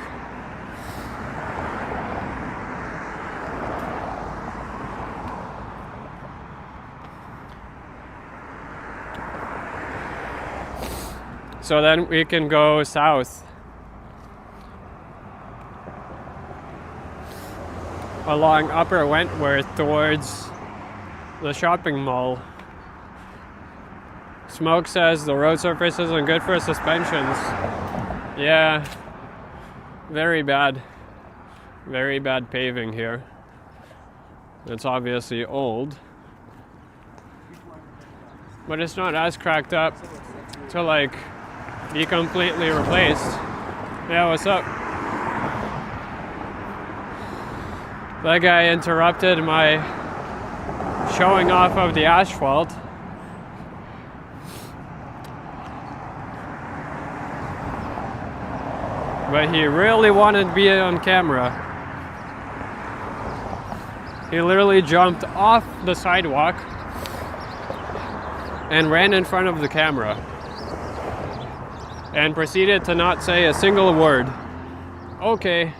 So then we can go south along Upper Wentworth towards the shopping mall. Smoke says the road surface isn't good for suspensions. Yeah, very bad paving here. It's obviously old, but it's not as cracked up to like be completely replaced. Yeah, what's up? That guy interrupted my showing off of the asphalt. But he really wanted to be on camera. He literally jumped off the sidewalk and ran in front of the camera and proceeded to not say a single word. Okay.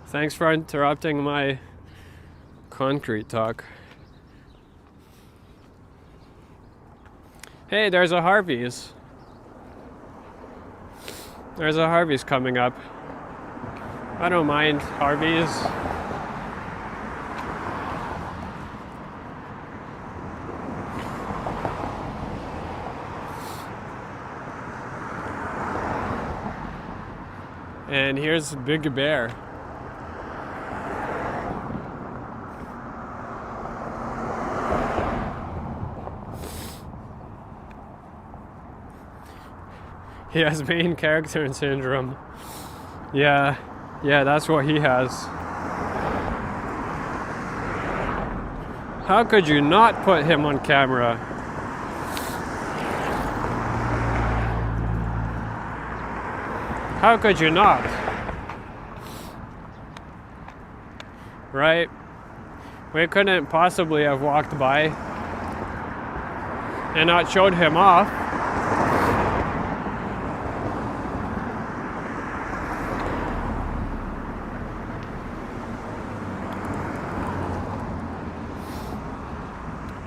Thanks for interrupting my concrete talk. Hey, there's a Harvey's. There's a Harvey's coming up. I don't mind Harvey's. And here's Big Bear. He has main character syndrome. Yeah, that's what he has. How could you not put him on camera? How could you not? Right? We couldn't possibly have walked by and not showed him off.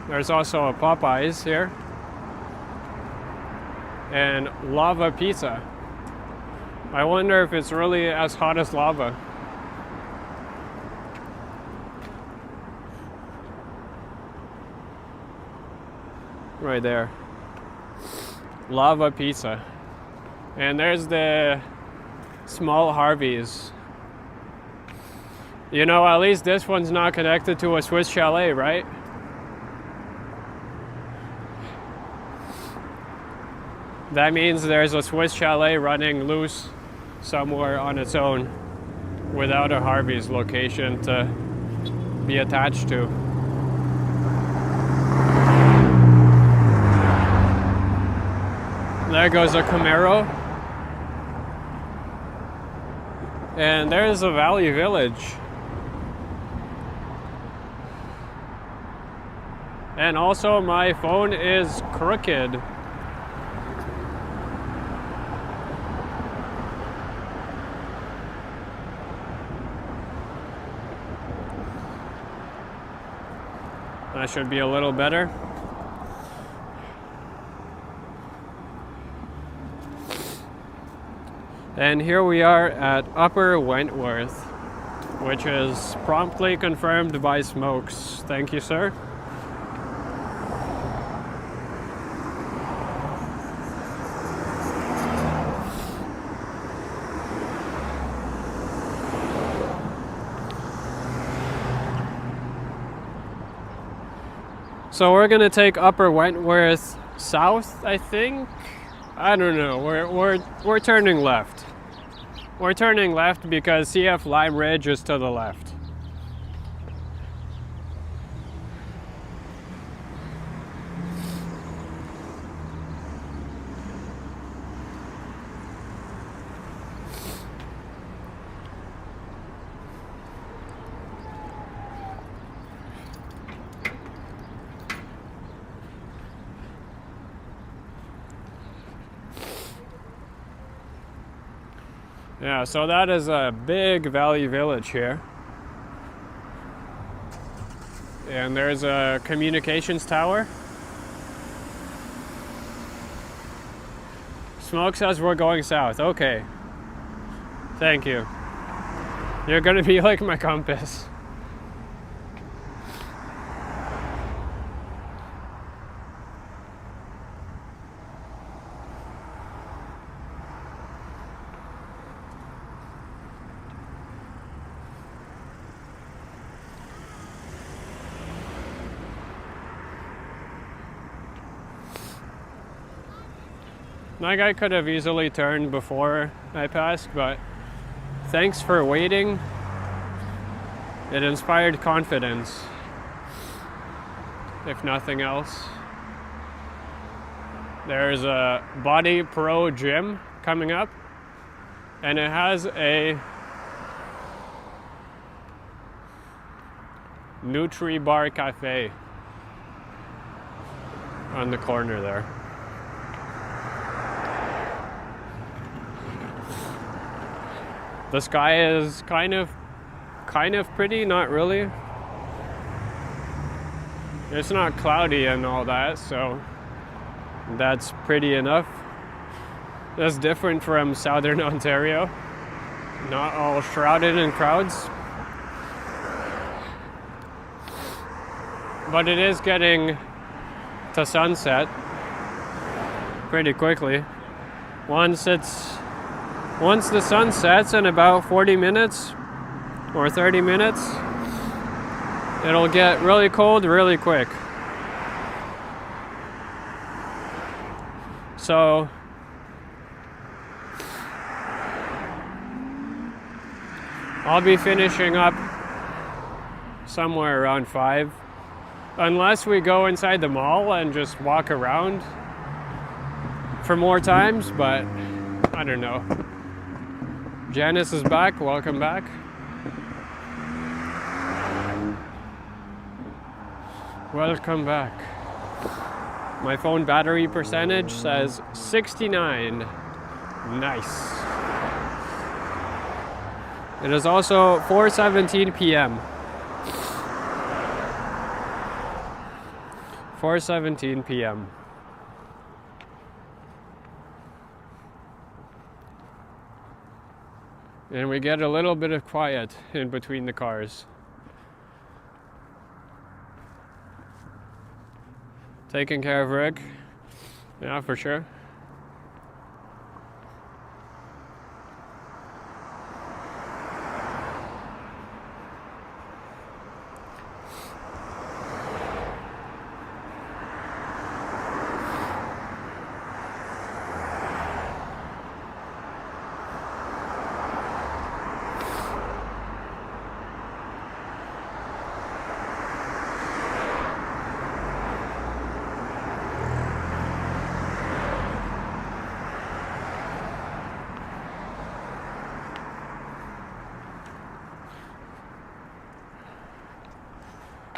There's also a Popeyes here. And lava pizza. I wonder if it's really as hot as lava. Right there. Lava pizza. And there's the small Harvey's. You know, at least this one's not connected to a Swiss chalet, right? That means there's a Swiss chalet running loose somewhere on its own without a Harvey's location to be attached to. There goes a Camaro. And there's a Valley Village. And also my phone is crooked. That should be a little better. And here we are at Upper Wentworth, which is promptly confirmed by Smokes. Thank you, sir. So we're gonna take Upper Wentworth south, I think. I don't know. We're turning left. We're turning left because CF Lime Ridge is to the left. Yeah, so that is a big Valley Village here. And there's a communications tower. Smoke says we're going south. Okay. Thank you. You're gonna be like my compass. That guy could have easily turned before I passed, but thanks for waiting. It inspired confidence, if nothing else. There's a Body Pro gym coming up, and it has a Nutri Bar Cafe on the corner there. The sky is kind of pretty, not really. It's not cloudy and all that, so that's pretty enough. That's different from southern Ontario. Not all shrouded in crowds. But it is getting to sunset pretty quickly. Once the sun sets in about 40 minutes or 30 minutes, it'll get really cold really quick. So I'll be finishing up somewhere around 5, unless we go inside the mall and just walk around for more times, but I don't know. Janice is back. Welcome back. Welcome back. My phone battery percentage says 69. Nice. It is also 4:17 p.m. 4:17 p.m. And we get a little bit of quiet in between the cars. Taking care of Rick. Yeah, for sure.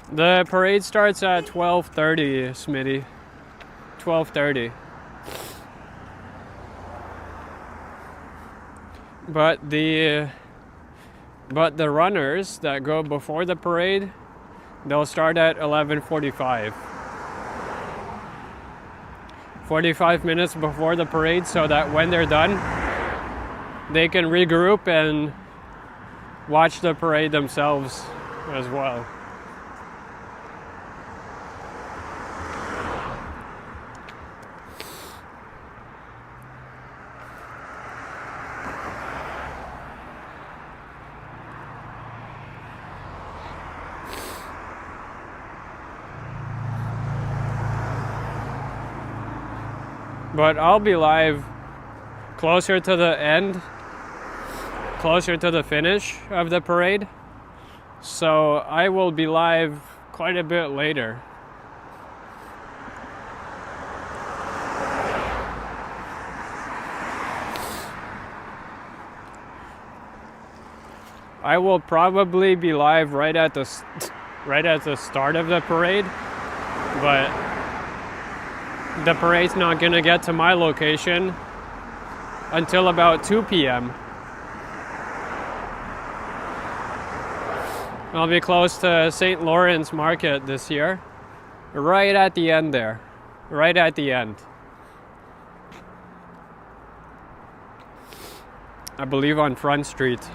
The parade starts at 12:30, Smitty. 12:30. But the runners that go before the parade, they'll start at 11:45. 45 minutes before the parade, so that when they're done, they can regroup and watch the parade themselves as well. But I'll be live closer to the end, closer to the finish of the parade. So I will be live quite a bit later. I will probably be live right at the start of the parade, but the parade's not gonna get to my location until about 2 p.m. I'll be close to St. Lawrence Market this year, right at the end there, right at the end. I believe on Front Street.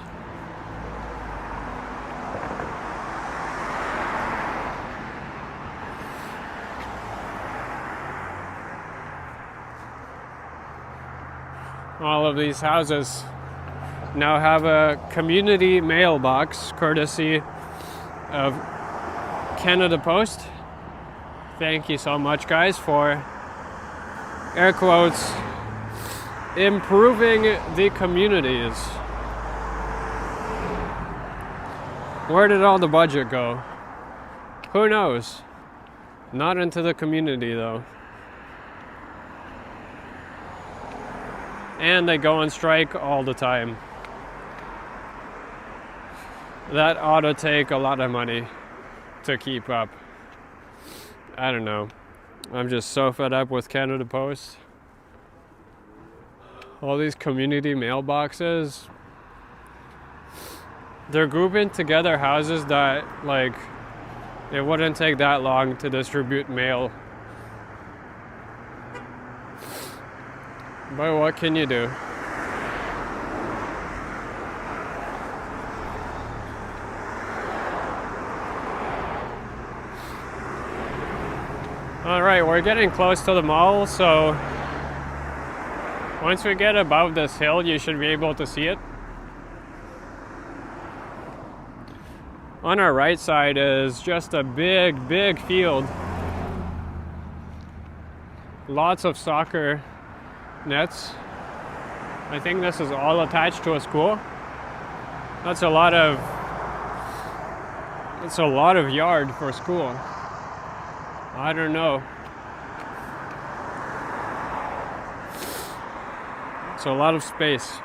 All of these houses now have a community mailbox courtesy of Canada Post. Thank you so much, guys, for, air quotes, improving the communities. Where did all the budget go? Who knows? Not into the community, though. And they go on strike all the time. That ought to take a lot of money to keep up. I don't know. I'm just so fed up with Canada Post. All these community mailboxes. They're grouping together houses that, like, it wouldn't take that long to distribute mail. But what can you do? Alright, we're getting close to the mall, so once we get above this hill, you should be able to see it. On our right side is just a big, big field. Lots of soccer nets. I think this is all attached to a school. That's a lot of yard for school. I don't know. It's a lot of space.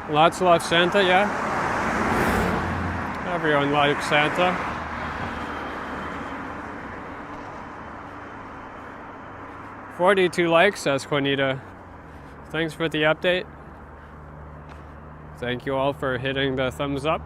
Lots love Santa, yeah? Everyone likes Santa. "42 likes, says Juanita. Thanks for the update. Thank you all for hitting the thumbs up.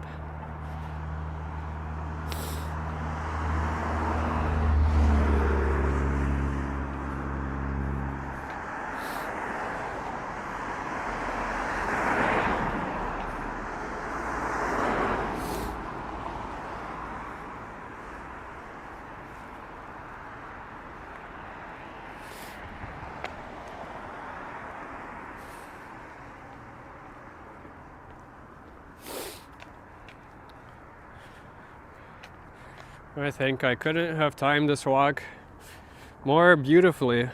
I think I couldn't have timed this walk more beautifully.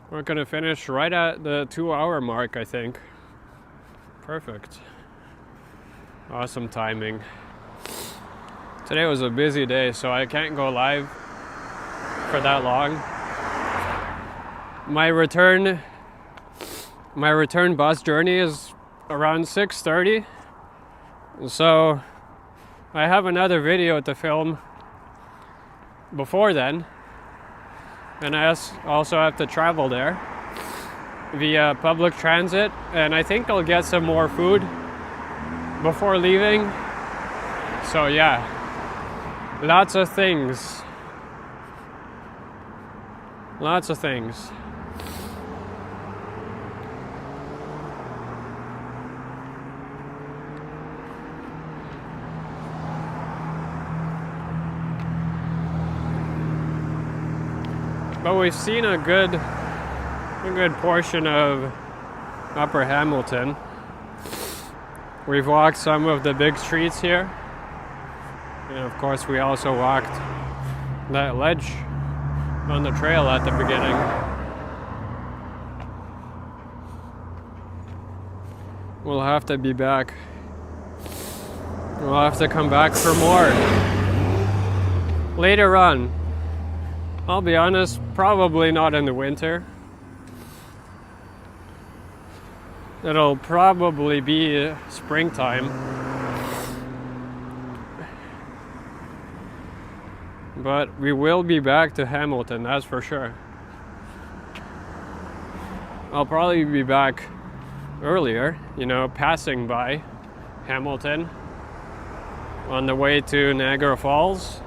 We're gonna finish right at the 2-hour mark, I think. Perfect. Awesome timing. Today was a busy day, so I can't go live for that long. My return bus journey is around 6:30, so I have another video to film before then, and I also have to travel there via public transit, and I think I'll get some more food before leaving. So yeah, lots of things. Lots of things. But we've seen a good portion of Upper Hamilton. We've walked some of the big streets here. And of course we also walked that ledge on the trail at the beginning. We'll have to be back. We'll have to come back for more later on. I'll be honest, probably not in the winter. It'll probably be springtime. But we will be back to Hamilton, that's for sure. I'll probably be back earlier, passing by Hamilton on the way to Niagara Falls.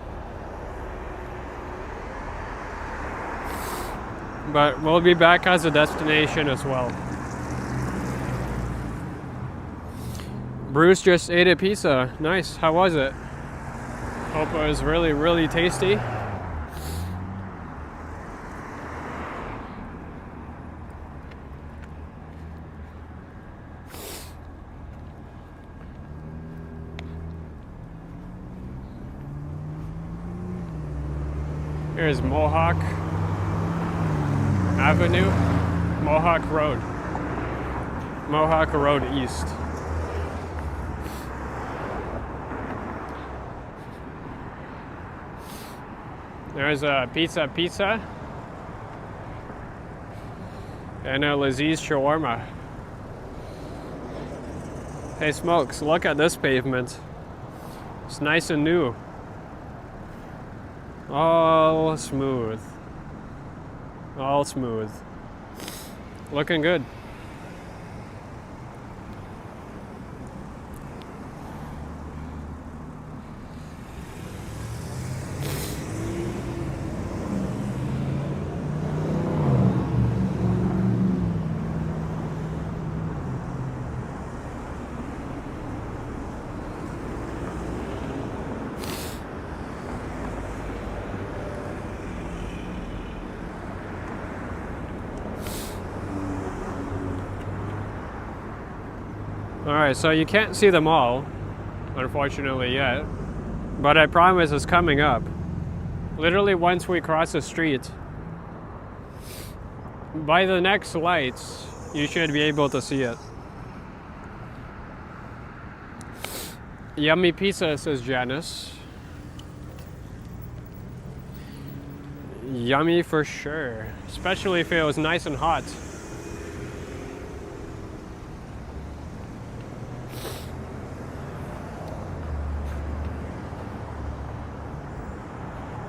But we'll be back as a destination as well. Bruce just ate a pizza. Nice. How was it? Hope it was really, really tasty. Here's Mohawk Avenue, Mohawk Road East. There's a pizza and a Laziz shawarma. Hey Smokes, look at this pavement. It's nice and new. All smooth. All smooth. Looking good. Alright, so you can't see them all, unfortunately, yet. But I promise it's coming up. Literally once we cross the street. By the next lights, you should be able to see it. Yummy pizza, says Janice. Yummy for sure. Especially if it was nice and hot.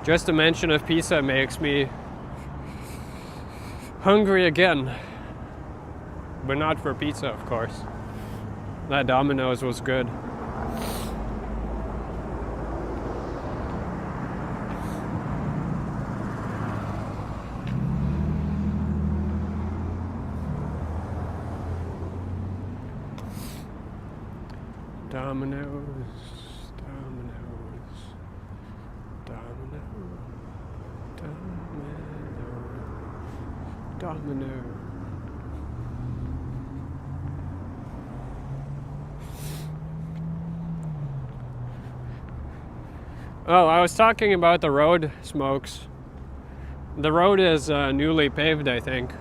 Just the mention of pizza makes me hungry again. But not for pizza, of course. That Domino's was good. Domino's, Domino's, Domino, Domino, Domino. Oh, I was talking about the road smokes. The road is newly paved, I think.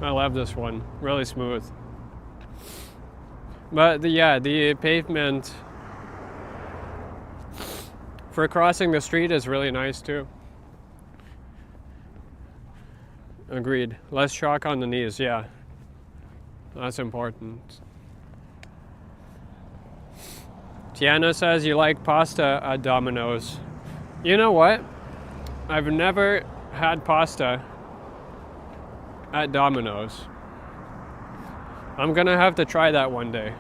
I love this one, really smooth. But the pavement for crossing the street is really nice too. Agreed. Less shock on the knees, yeah. That's important. Tiana says you like pasta at Domino's. You know what? I've never had pasta at Domino's. I'm gonna have to try that one day.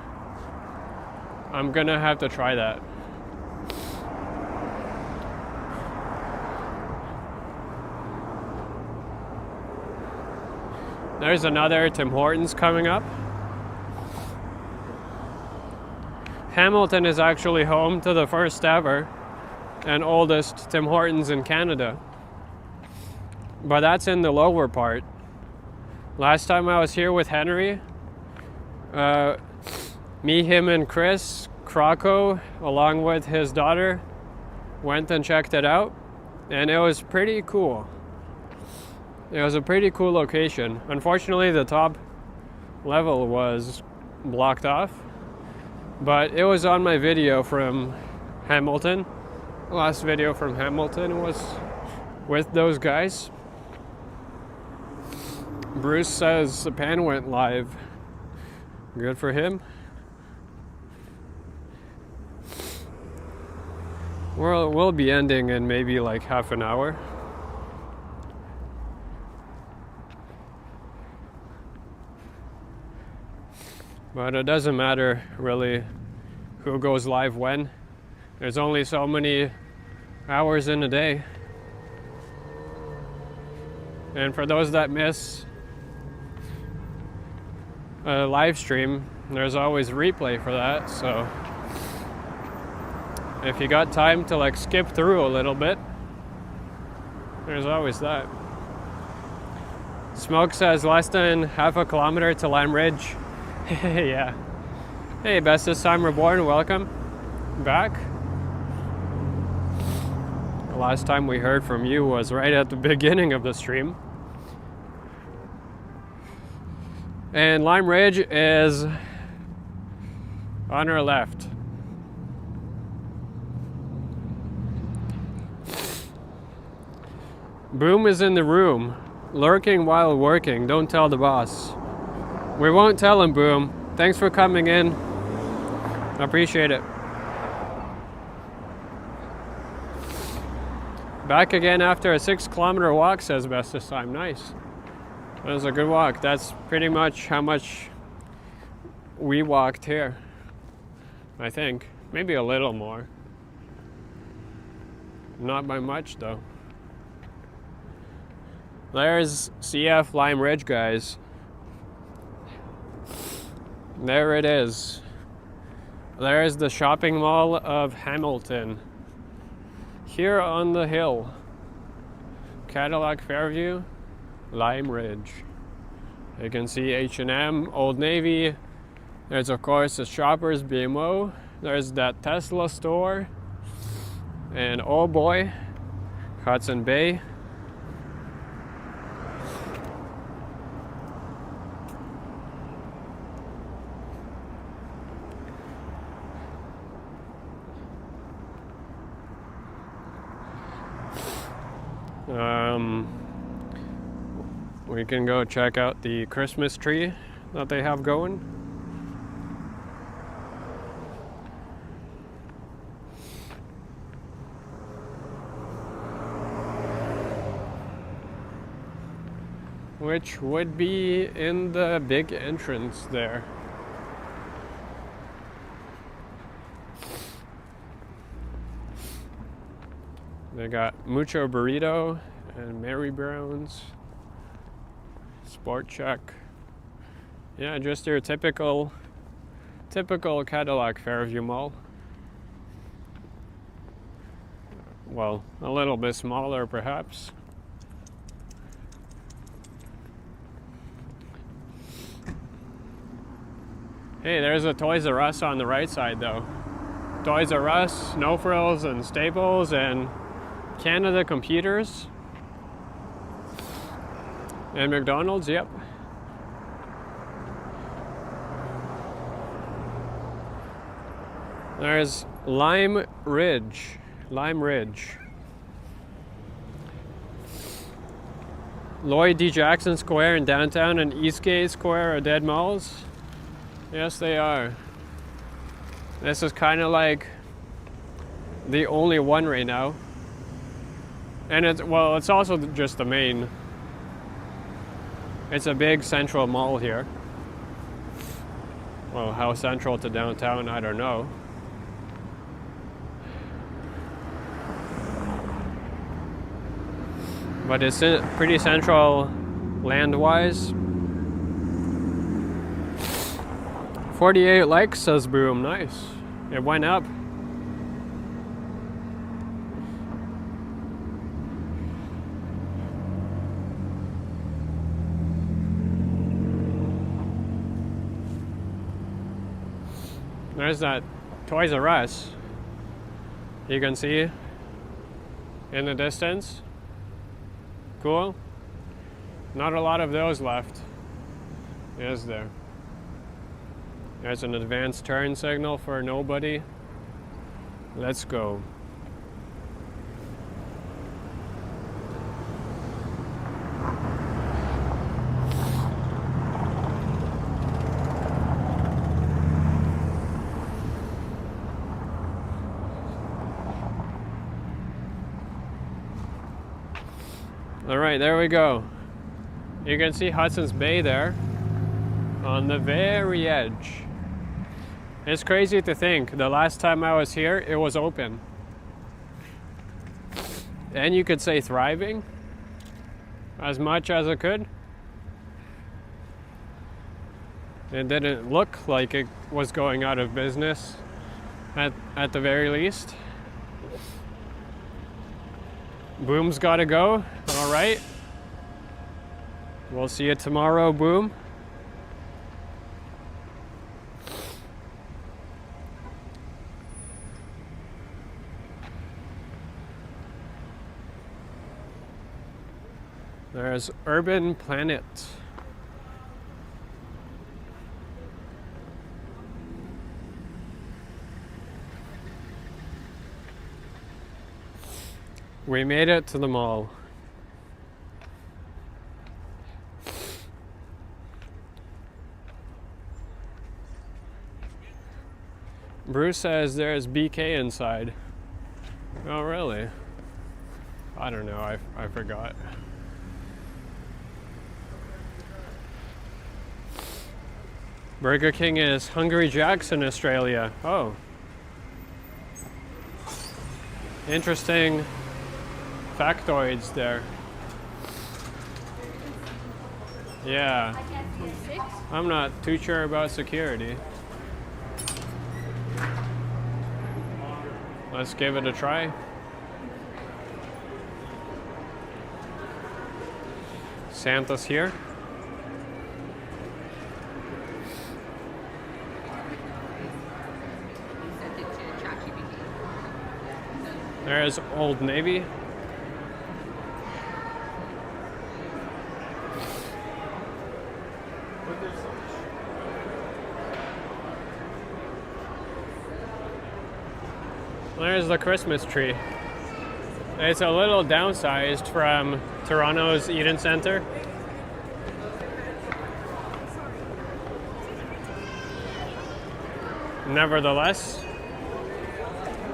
I'm gonna have to try that. There's another Tim Hortons coming up. Hamilton is actually home to the first ever and oldest Tim Hortons in Canada. But that's in the lower part. Last time I was here with Henry, me, him, and Chris Croco, along with his daughter, went and checked it out, and it was pretty cool. It was a pretty cool location. Unfortunately, the top level was blocked off, but it was on my video from Hamilton. Last video from Hamilton was with those guys. Bruce says the pan went live. Good for him. We'll be ending in maybe like half an hour. But it doesn't matter really who goes live when. There's only so many hours in a day. And for those that miss a live stream, there's always replay for that, so if you got time to like skip through a little bit, there's always that. Smoke says less than half a kilometer to Lime Ridge. Yeah. Hey, Bestest Time Reborn, welcome back. The last time we heard from you was right at the beginning of the stream. And Lime Ridge is on our left. Boom is in the room, lurking while working. Don't tell the boss. We won't tell him, Boom. Thanks for coming in. I appreciate it. Back again after a 6-kilometer walk, says Bestest Time. Nice. That was a good walk. That's pretty much how much we walked here. I think. Maybe a little more. Not by much, though. There's CF Lime Ridge, guys. There it is. There's the shopping mall of Hamilton. Here on the hill. Cadillac Fairview, Lime Ridge. You can see H&M, Old Navy, There's of course the Shoppers BMO. There's that Tesla store. And oh boy, Hudson Bay. We can go check out the Christmas tree that they have going. Which would be in the big entrance there. They got Mucho Burrito and Mary Brown's, Sport Check. Yeah, just your typical Cadillac Fairview Mall. Well, a little bit smaller perhaps. Hey, there's a Toys R Us on the right side though. Toys R Us, No Frills and Staples and Canada Computers. And McDonald's, yep. There's Lime Ridge. Lloyd D. Jackson Square in downtown and Eastgate Square are dead malls. Yes, they are. This is kind of like the only one right now. And it's also just the main. It's a big central mall here. Well, how central to downtown, I don't know. But it's pretty central land-wise. 48 likes, says Boom. Nice. It went up. There's that Toys R Us. You can see in the distance. Cool. Not a lot of those left, is there? There's an advanced turn signal for nobody. Let's go. All right, there we go. You can see Hudson's Bay there on the very edge. It's crazy to think the last time I was here, it was open. And you could say thriving as much as it could. It didn't look like it was going out of business at the very least. Boom's gotta go. All right. We'll see you tomorrow, Boom. There's Urban Planet. We made it to the mall. Bruce says there's BK inside. Oh, really? I don't know, I forgot. Burger King is Hungry Jack's in Australia. Oh. Interesting factoids there. Yeah. I'm not too sure about security. Let's give it a try. Santa's here. There's Old Navy. There's the Christmas tree. It's a little downsized from Toronto's Eden Centre. Nevertheless,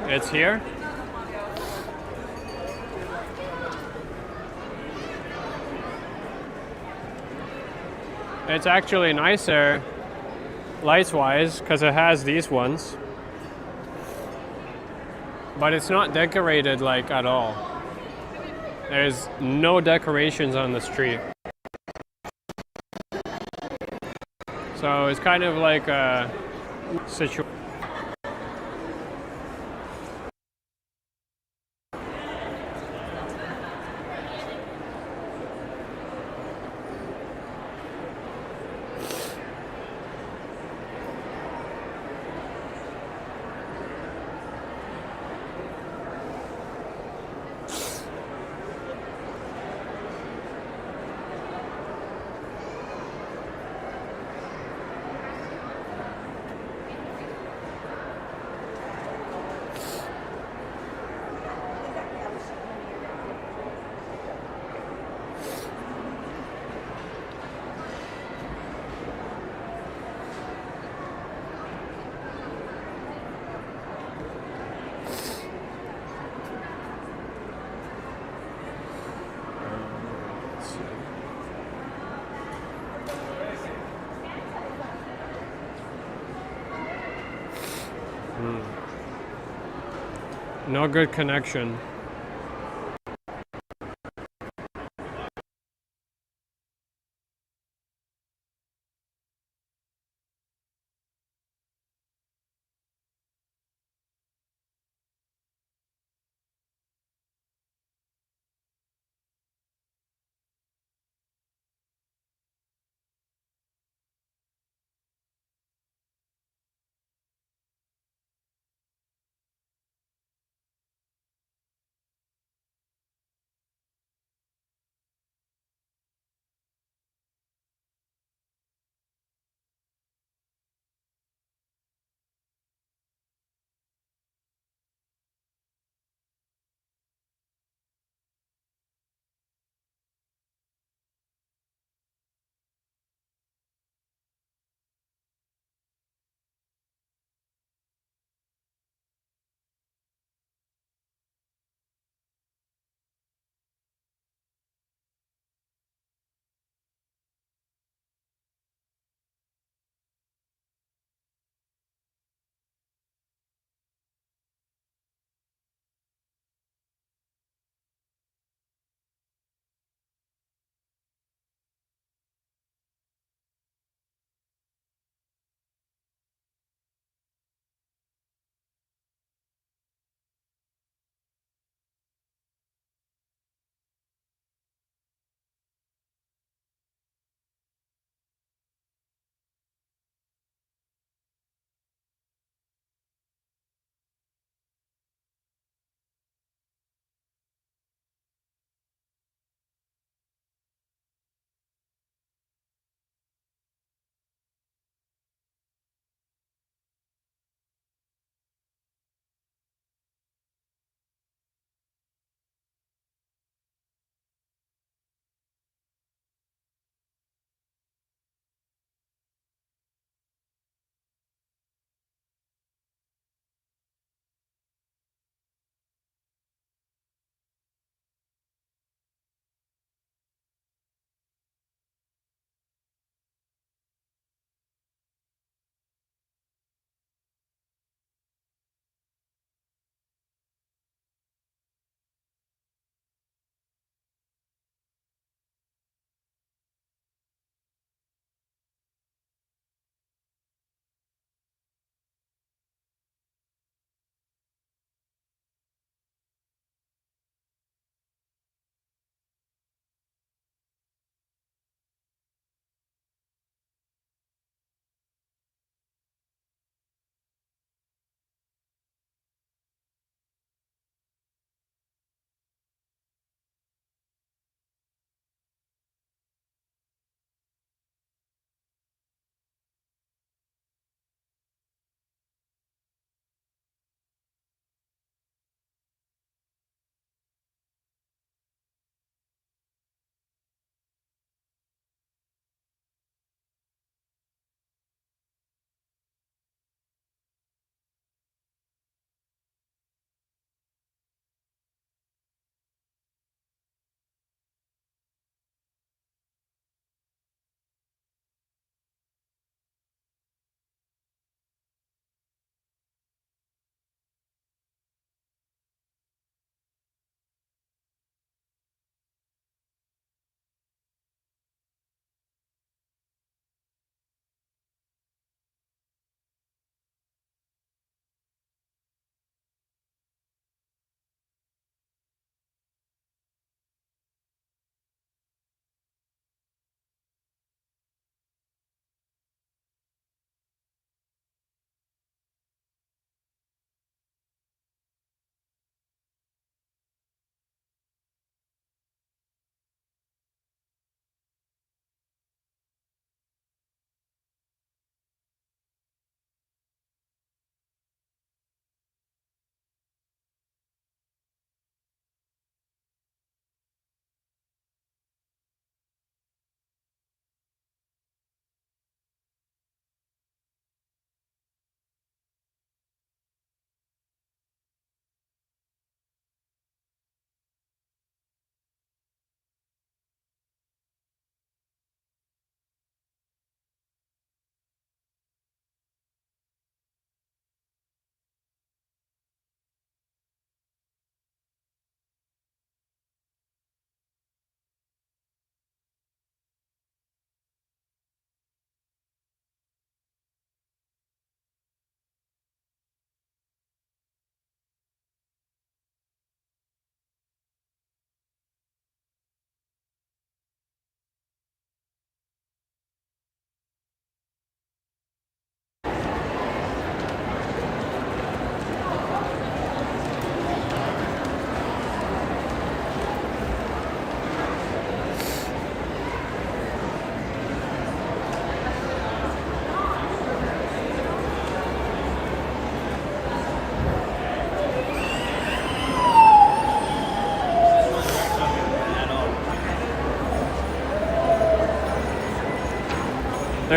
it's here. It's actually nicer lights-wise because it has these ones. But it's not decorated like at all. There's no decorations on this tree. So it's kind of like a situation. No good connection.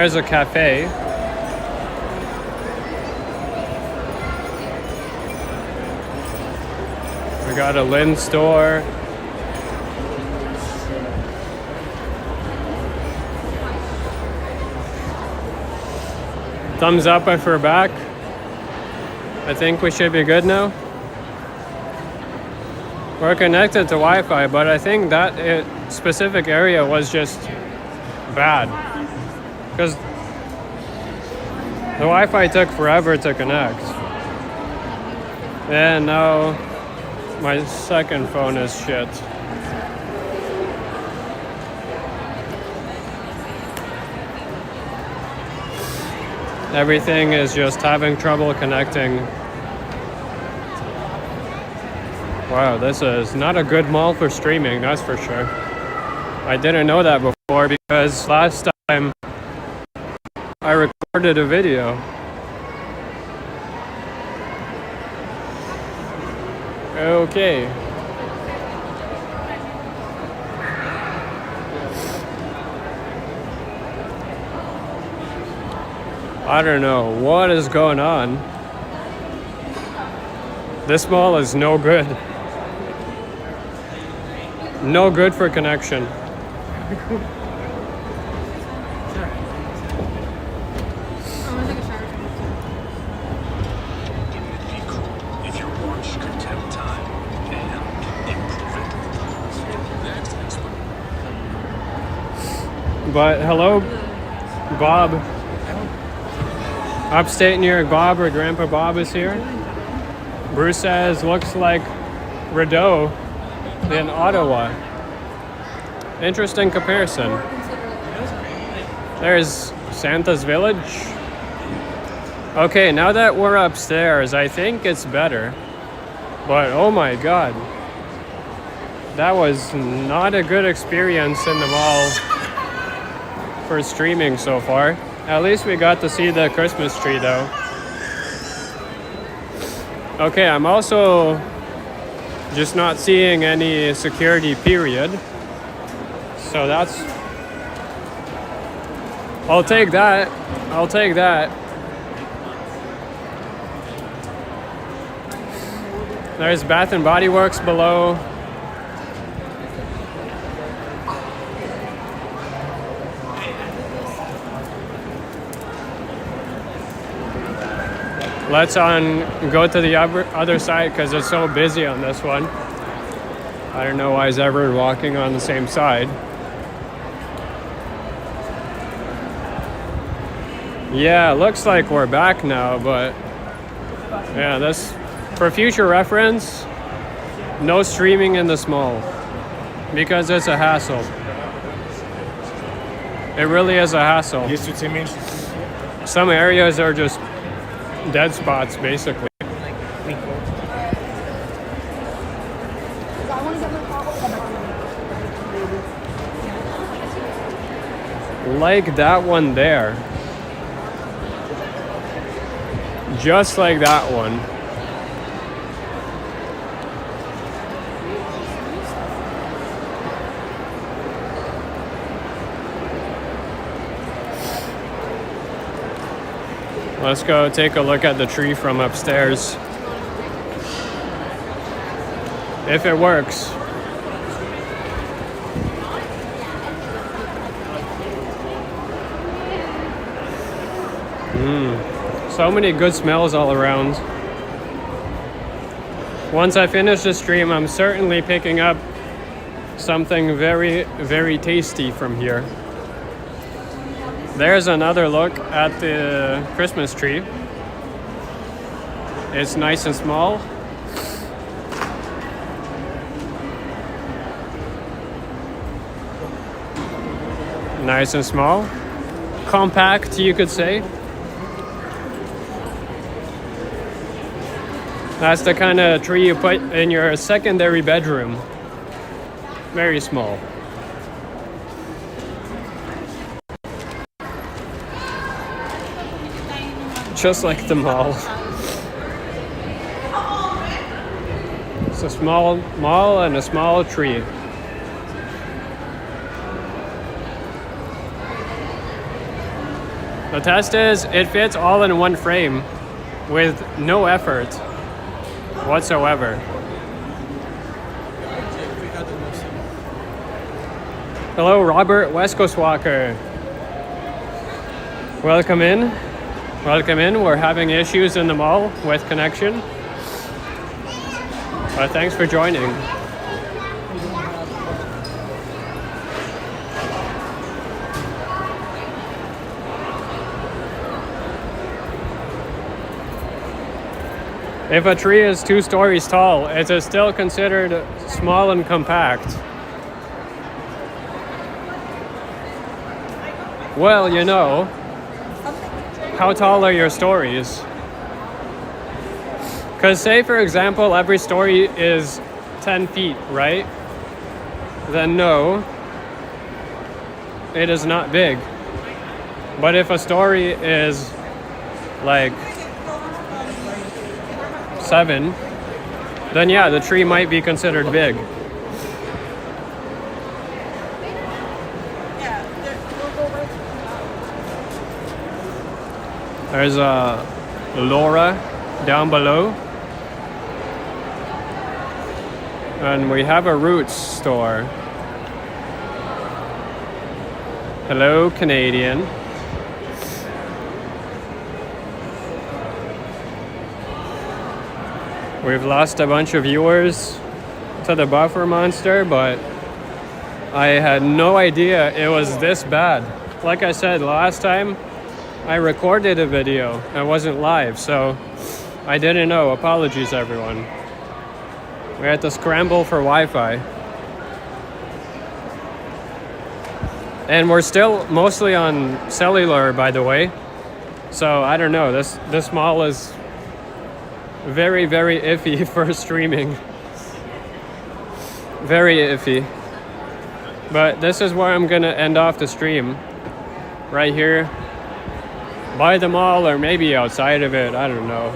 There's a cafe. We got a Lynn store. Thumbs up if we're back. I think we should be good now. We're connected to Wi-Fi, but I think that specific area was just bad. Because the Wi-Fi took forever to connect. And now my second phone is shit. Everything is just having trouble connecting. Wow, this is not a good mall for streaming, that's for sure. I didn't know that before because last time I recorded a video. Okay. I don't know what is going on. This mall is no good. No good for connection. If your watch could tell time and improve it. Next expert. But hello, Bob. Upstate New York Bob, or Grandpa Bob is here. Bruce says looks like Rideau in Ottawa. Interesting comparison. There's Santa's Village. Okay, now that we're upstairs, I think it's better. But oh my god. That was not a good experience in the mall for streaming so far. At least we got to see the Christmas tree though. Okay, I'm also just not seeing any security period. So that's... I'll take that. I'll take that. There's Bath and Body Works below. Let's go to the other side because it's so busy on this one. I don't know why is everyone walking on the same side. Yeah, looks like we're back now, but yeah, this for future reference, no streaming in this mall because it's a hassle. It really is a hassle. Some areas are just dead spots, basically. Like that one there. Just like that one. Let's go take a look at the tree from upstairs. If it works. So many good smells all around. Once I finish the stream, I'm certainly picking up something very, very tasty from here. There's another look at the Christmas tree. It's nice and small. Nice and small. Compact, you could say. That's the kind of tree you put in your secondary bedroom. Very small. Just like the mall. It's a small mall and a small tree. The test is it fits all in one frame with no effort whatsoever. Hello, Robert West Coast Walker. Welcome in. Welcome in. We're having issues in the mall with connection. But thanks for joining. If a tree is 2 stories tall, it is still considered small and compact. Well, you know, how tall are your stories? Because say, for example, every story is 10 feet, right? Then no, it is not big. But if a story is like 7, then yeah, the tree might be considered big. There's Laura down below. And we have a Roots store. Hello, Canadian. We've lost a bunch of viewers to the buffer monster, but I had no idea it was this bad. Like I said last time, I recorded a video. It wasn't live, so I didn't know. Apologies, everyone. We had to scramble for Wi-Fi. And we're still mostly on cellular, by the way. So I don't know. This mall is very, very iffy for streaming. Very iffy. But this is where I'm gonna end off the stream. Right here. By the mall, or maybe outside of it, I don't know.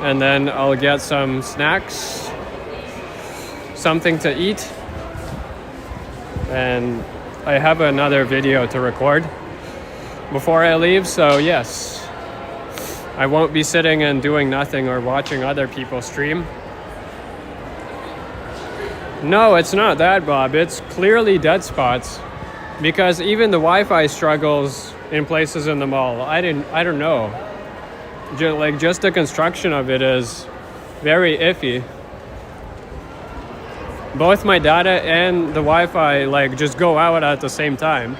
And then I'll get some snacks, something to eat, and I have another video to record before I leave, so yes, I won't be sitting and doing nothing or watching other people stream. No, it's not that, Bob. It's clearly dead spots, because even the Wi-Fi struggles in places in the mall. I don't know. Just the construction of it is very iffy. Both my data and the Wi-Fi just go out at the same time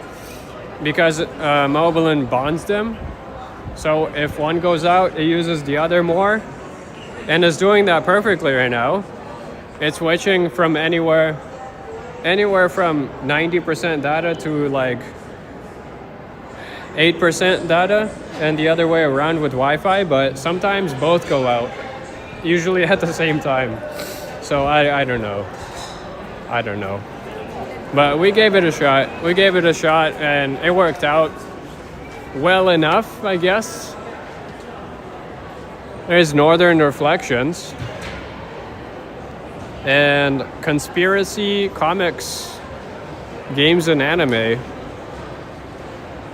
because Mobilin bonds them. So if one goes out, it uses the other more, and it's doing that perfectly right now. It's switching from anywhere from 90% data to 8% data, and the other way around with Wi-Fi, but sometimes both go out, usually at the same time. So I don't know. But we gave it a shot. And it worked out well enough, I guess. There's Northern Reflections. And Conspiracy Comics, Games and Anime.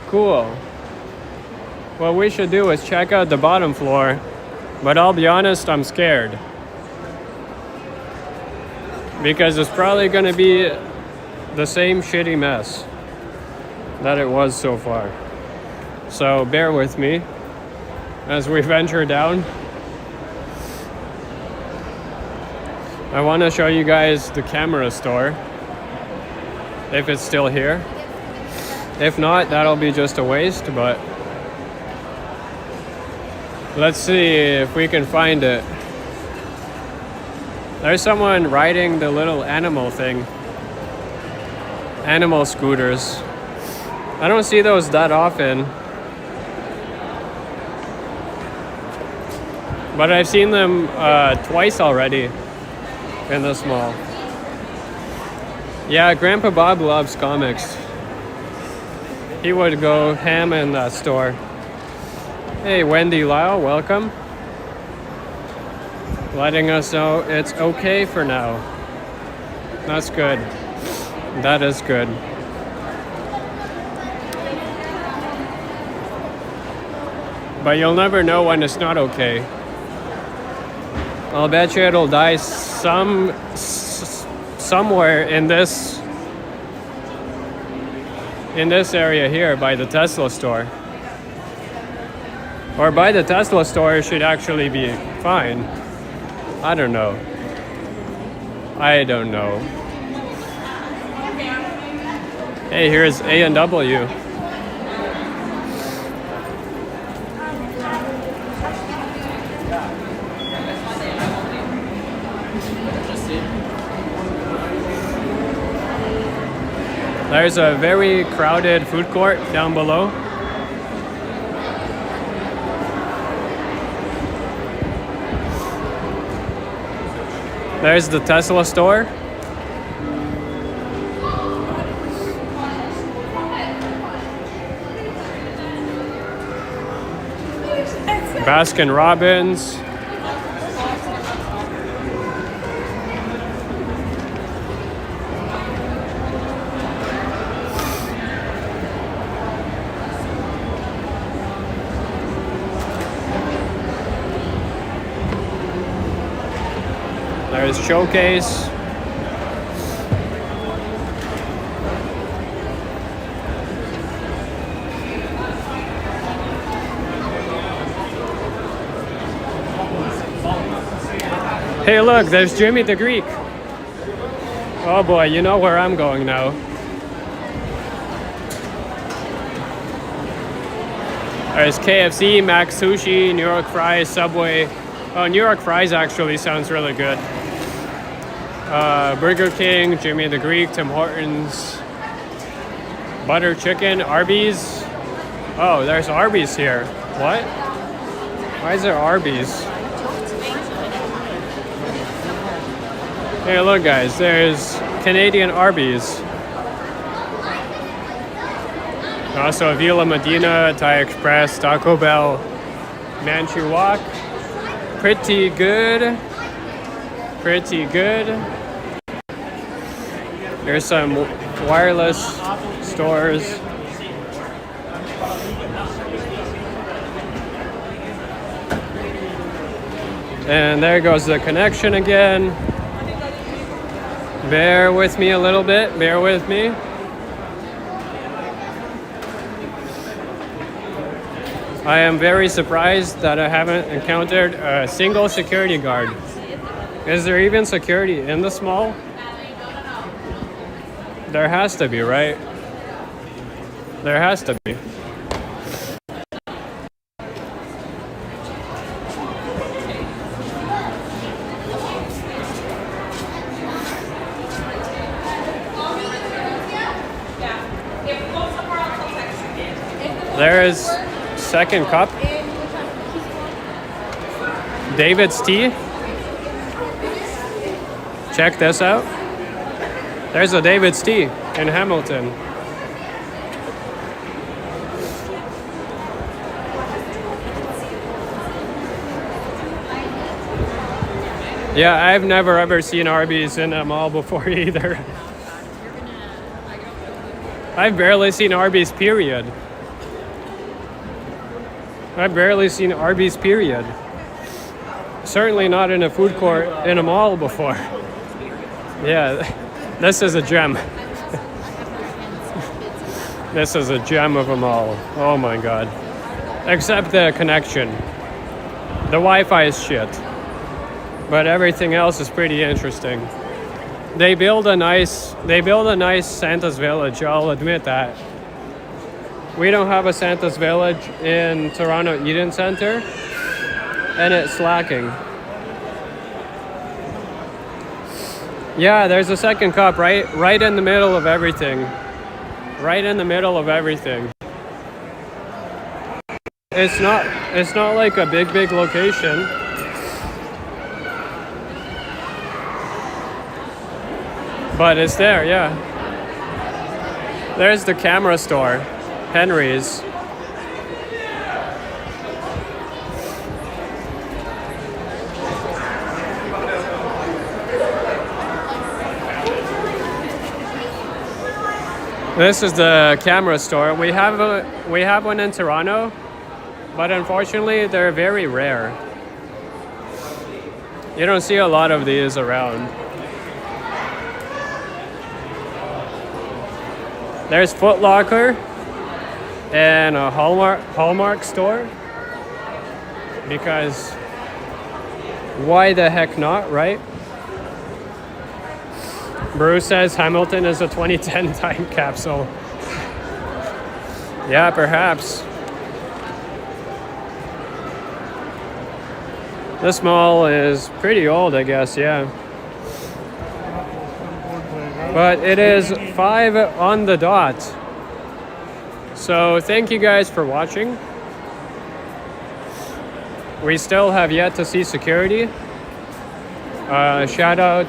Cool. What we should do is check out the bottom floor, but I'll be honest, I'm scared. Because it's probably gonna be the same shitty mess that it was so far. So bear with me as we venture down. I want to show you guys the camera store, if it's still here. If not, that'll be just a waste, but let's see if we can find it. There's someone riding the little animal thing. Animal scooters. I don't see those that often. But I've seen them twice already in this mall. Yeah, Grandpa Bob loves comics. He would go ham in that store. Hey, Wendy Lau, welcome. Letting us know it's okay for now. That's good. That is good. but you'll never know when it's not okay. I'll bet you it'll die somewhere in this area here by the Tesla store. Or by the Tesla store, it should actually be fine. I don't know. Hey, here's A&W. There's a very crowded food court down below. There's the Tesla store. Baskin Robbins. There's Showcase. Hey look, there's Jimmy the Greek. Oh boy, you know where I'm going now. There's KFC, Mac Sushi, New York Fries, Subway. Oh, New York Fries actually sounds really good. Burger King, Jimmy the Greek, Tim Hortons, Butter Chicken, Arby's. Oh, there's Arby's here. What? Why is there Arby's? Hey, look guys, there's Canadian Arby's. Also Villa Medina, Thai Express, Taco Bell, Manchu Wok. Pretty good. Pretty good. There's some wireless stores. And there goes the connection again. Bear with me a little bit. Bear with me. I am very surprised that I haven't encountered a single security guard. Is there even security in this mall? There has to be, right? There has to be. There is Second Cup. David's Tea. Check this out. There's a David's Tea in Hamilton. Yeah, I've never ever seen Arby's in a mall before either. I've barely seen Arby's, period. I've barely seen Arby's, period. Certainly not in a food court in a mall before. Yeah, this is a gem. This is a gem of a mall. Oh my god. Except the connection. The Wi-Fi is shit. But everything else is pretty interesting. They build a nice Santa's Village, I'll admit that. We don't have a Santa's Village in Toronto Eden Center, and it's lacking. Yeah, there's a Second Cup right in the middle of everything. Right in the middle of everything. It's not like a big location. But it's there, yeah. There's the camera store, Henry's. This is the camera store. We have one in Toronto, but unfortunately they're very rare. You don't see a lot of these around. There's Foot Locker and a Hallmark store, because why the heck not, right? Bruce says Hamilton is a 2010 time capsule. Yeah, perhaps. This mall is pretty old, I guess, yeah. But it is 5 on the dot. So thank you guys for watching. We still have yet to see security. Shout out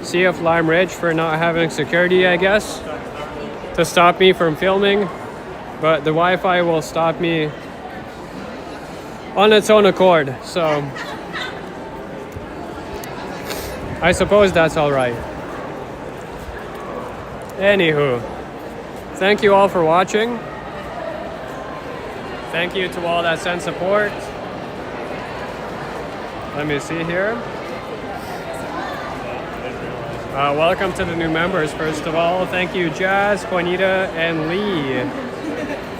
CF Lime Ridge for not having security, I guess, to stop me from filming. But the Wi-Fi will stop me on its own accord. So I suppose that's all right. Anywho, thank you all for watching. Thank you to all that sent support. Let me see here. Welcome to the new members, first of all. Thank you, Jazz, Juanita, and Lee,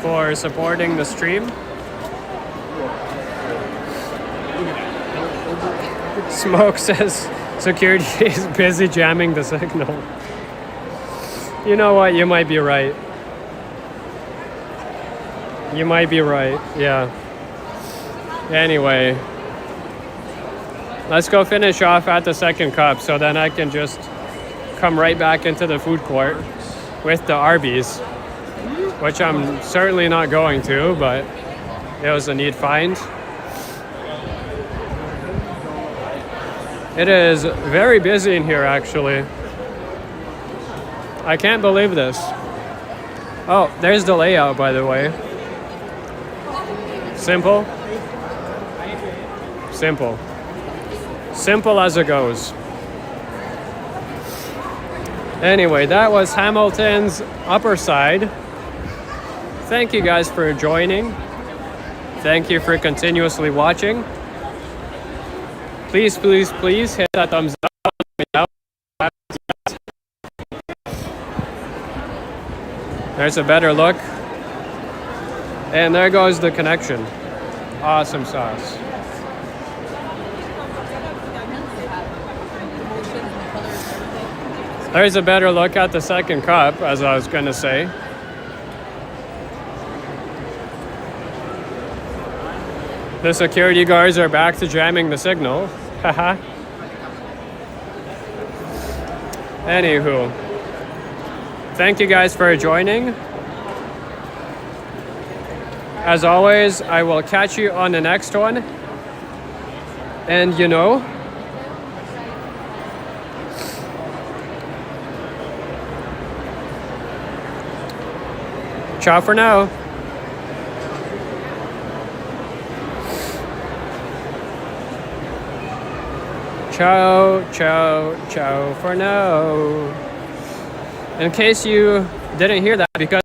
for supporting the stream. Smoke says security is busy jamming the signal. You know what? You might be right. You might be right, yeah. Anyway, let's go finish off at the second cup so then I can just come right back into the food court with the Arby's, which I'm certainly not going to, but it was a neat find. It is very busy in here, actually. I can't believe this. Oh, there's the layout, by the way. Simple. Simple. Simple as it goes. Anyway, that was Hamilton's upper side. Thank you guys for joining. Thank you for continuously watching. Please, please, please hit that thumbs up. There's a better look. And there goes the connection. Awesome sauce. There's a better look at the second cup, as I was going to say. The security guards are back to jamming the signal. Haha. Anywho, thank you guys for joining. As always, I will catch you on the next one. And you know, ciao for now. Ciao, ciao, ciao for now. In case you didn't hear that, because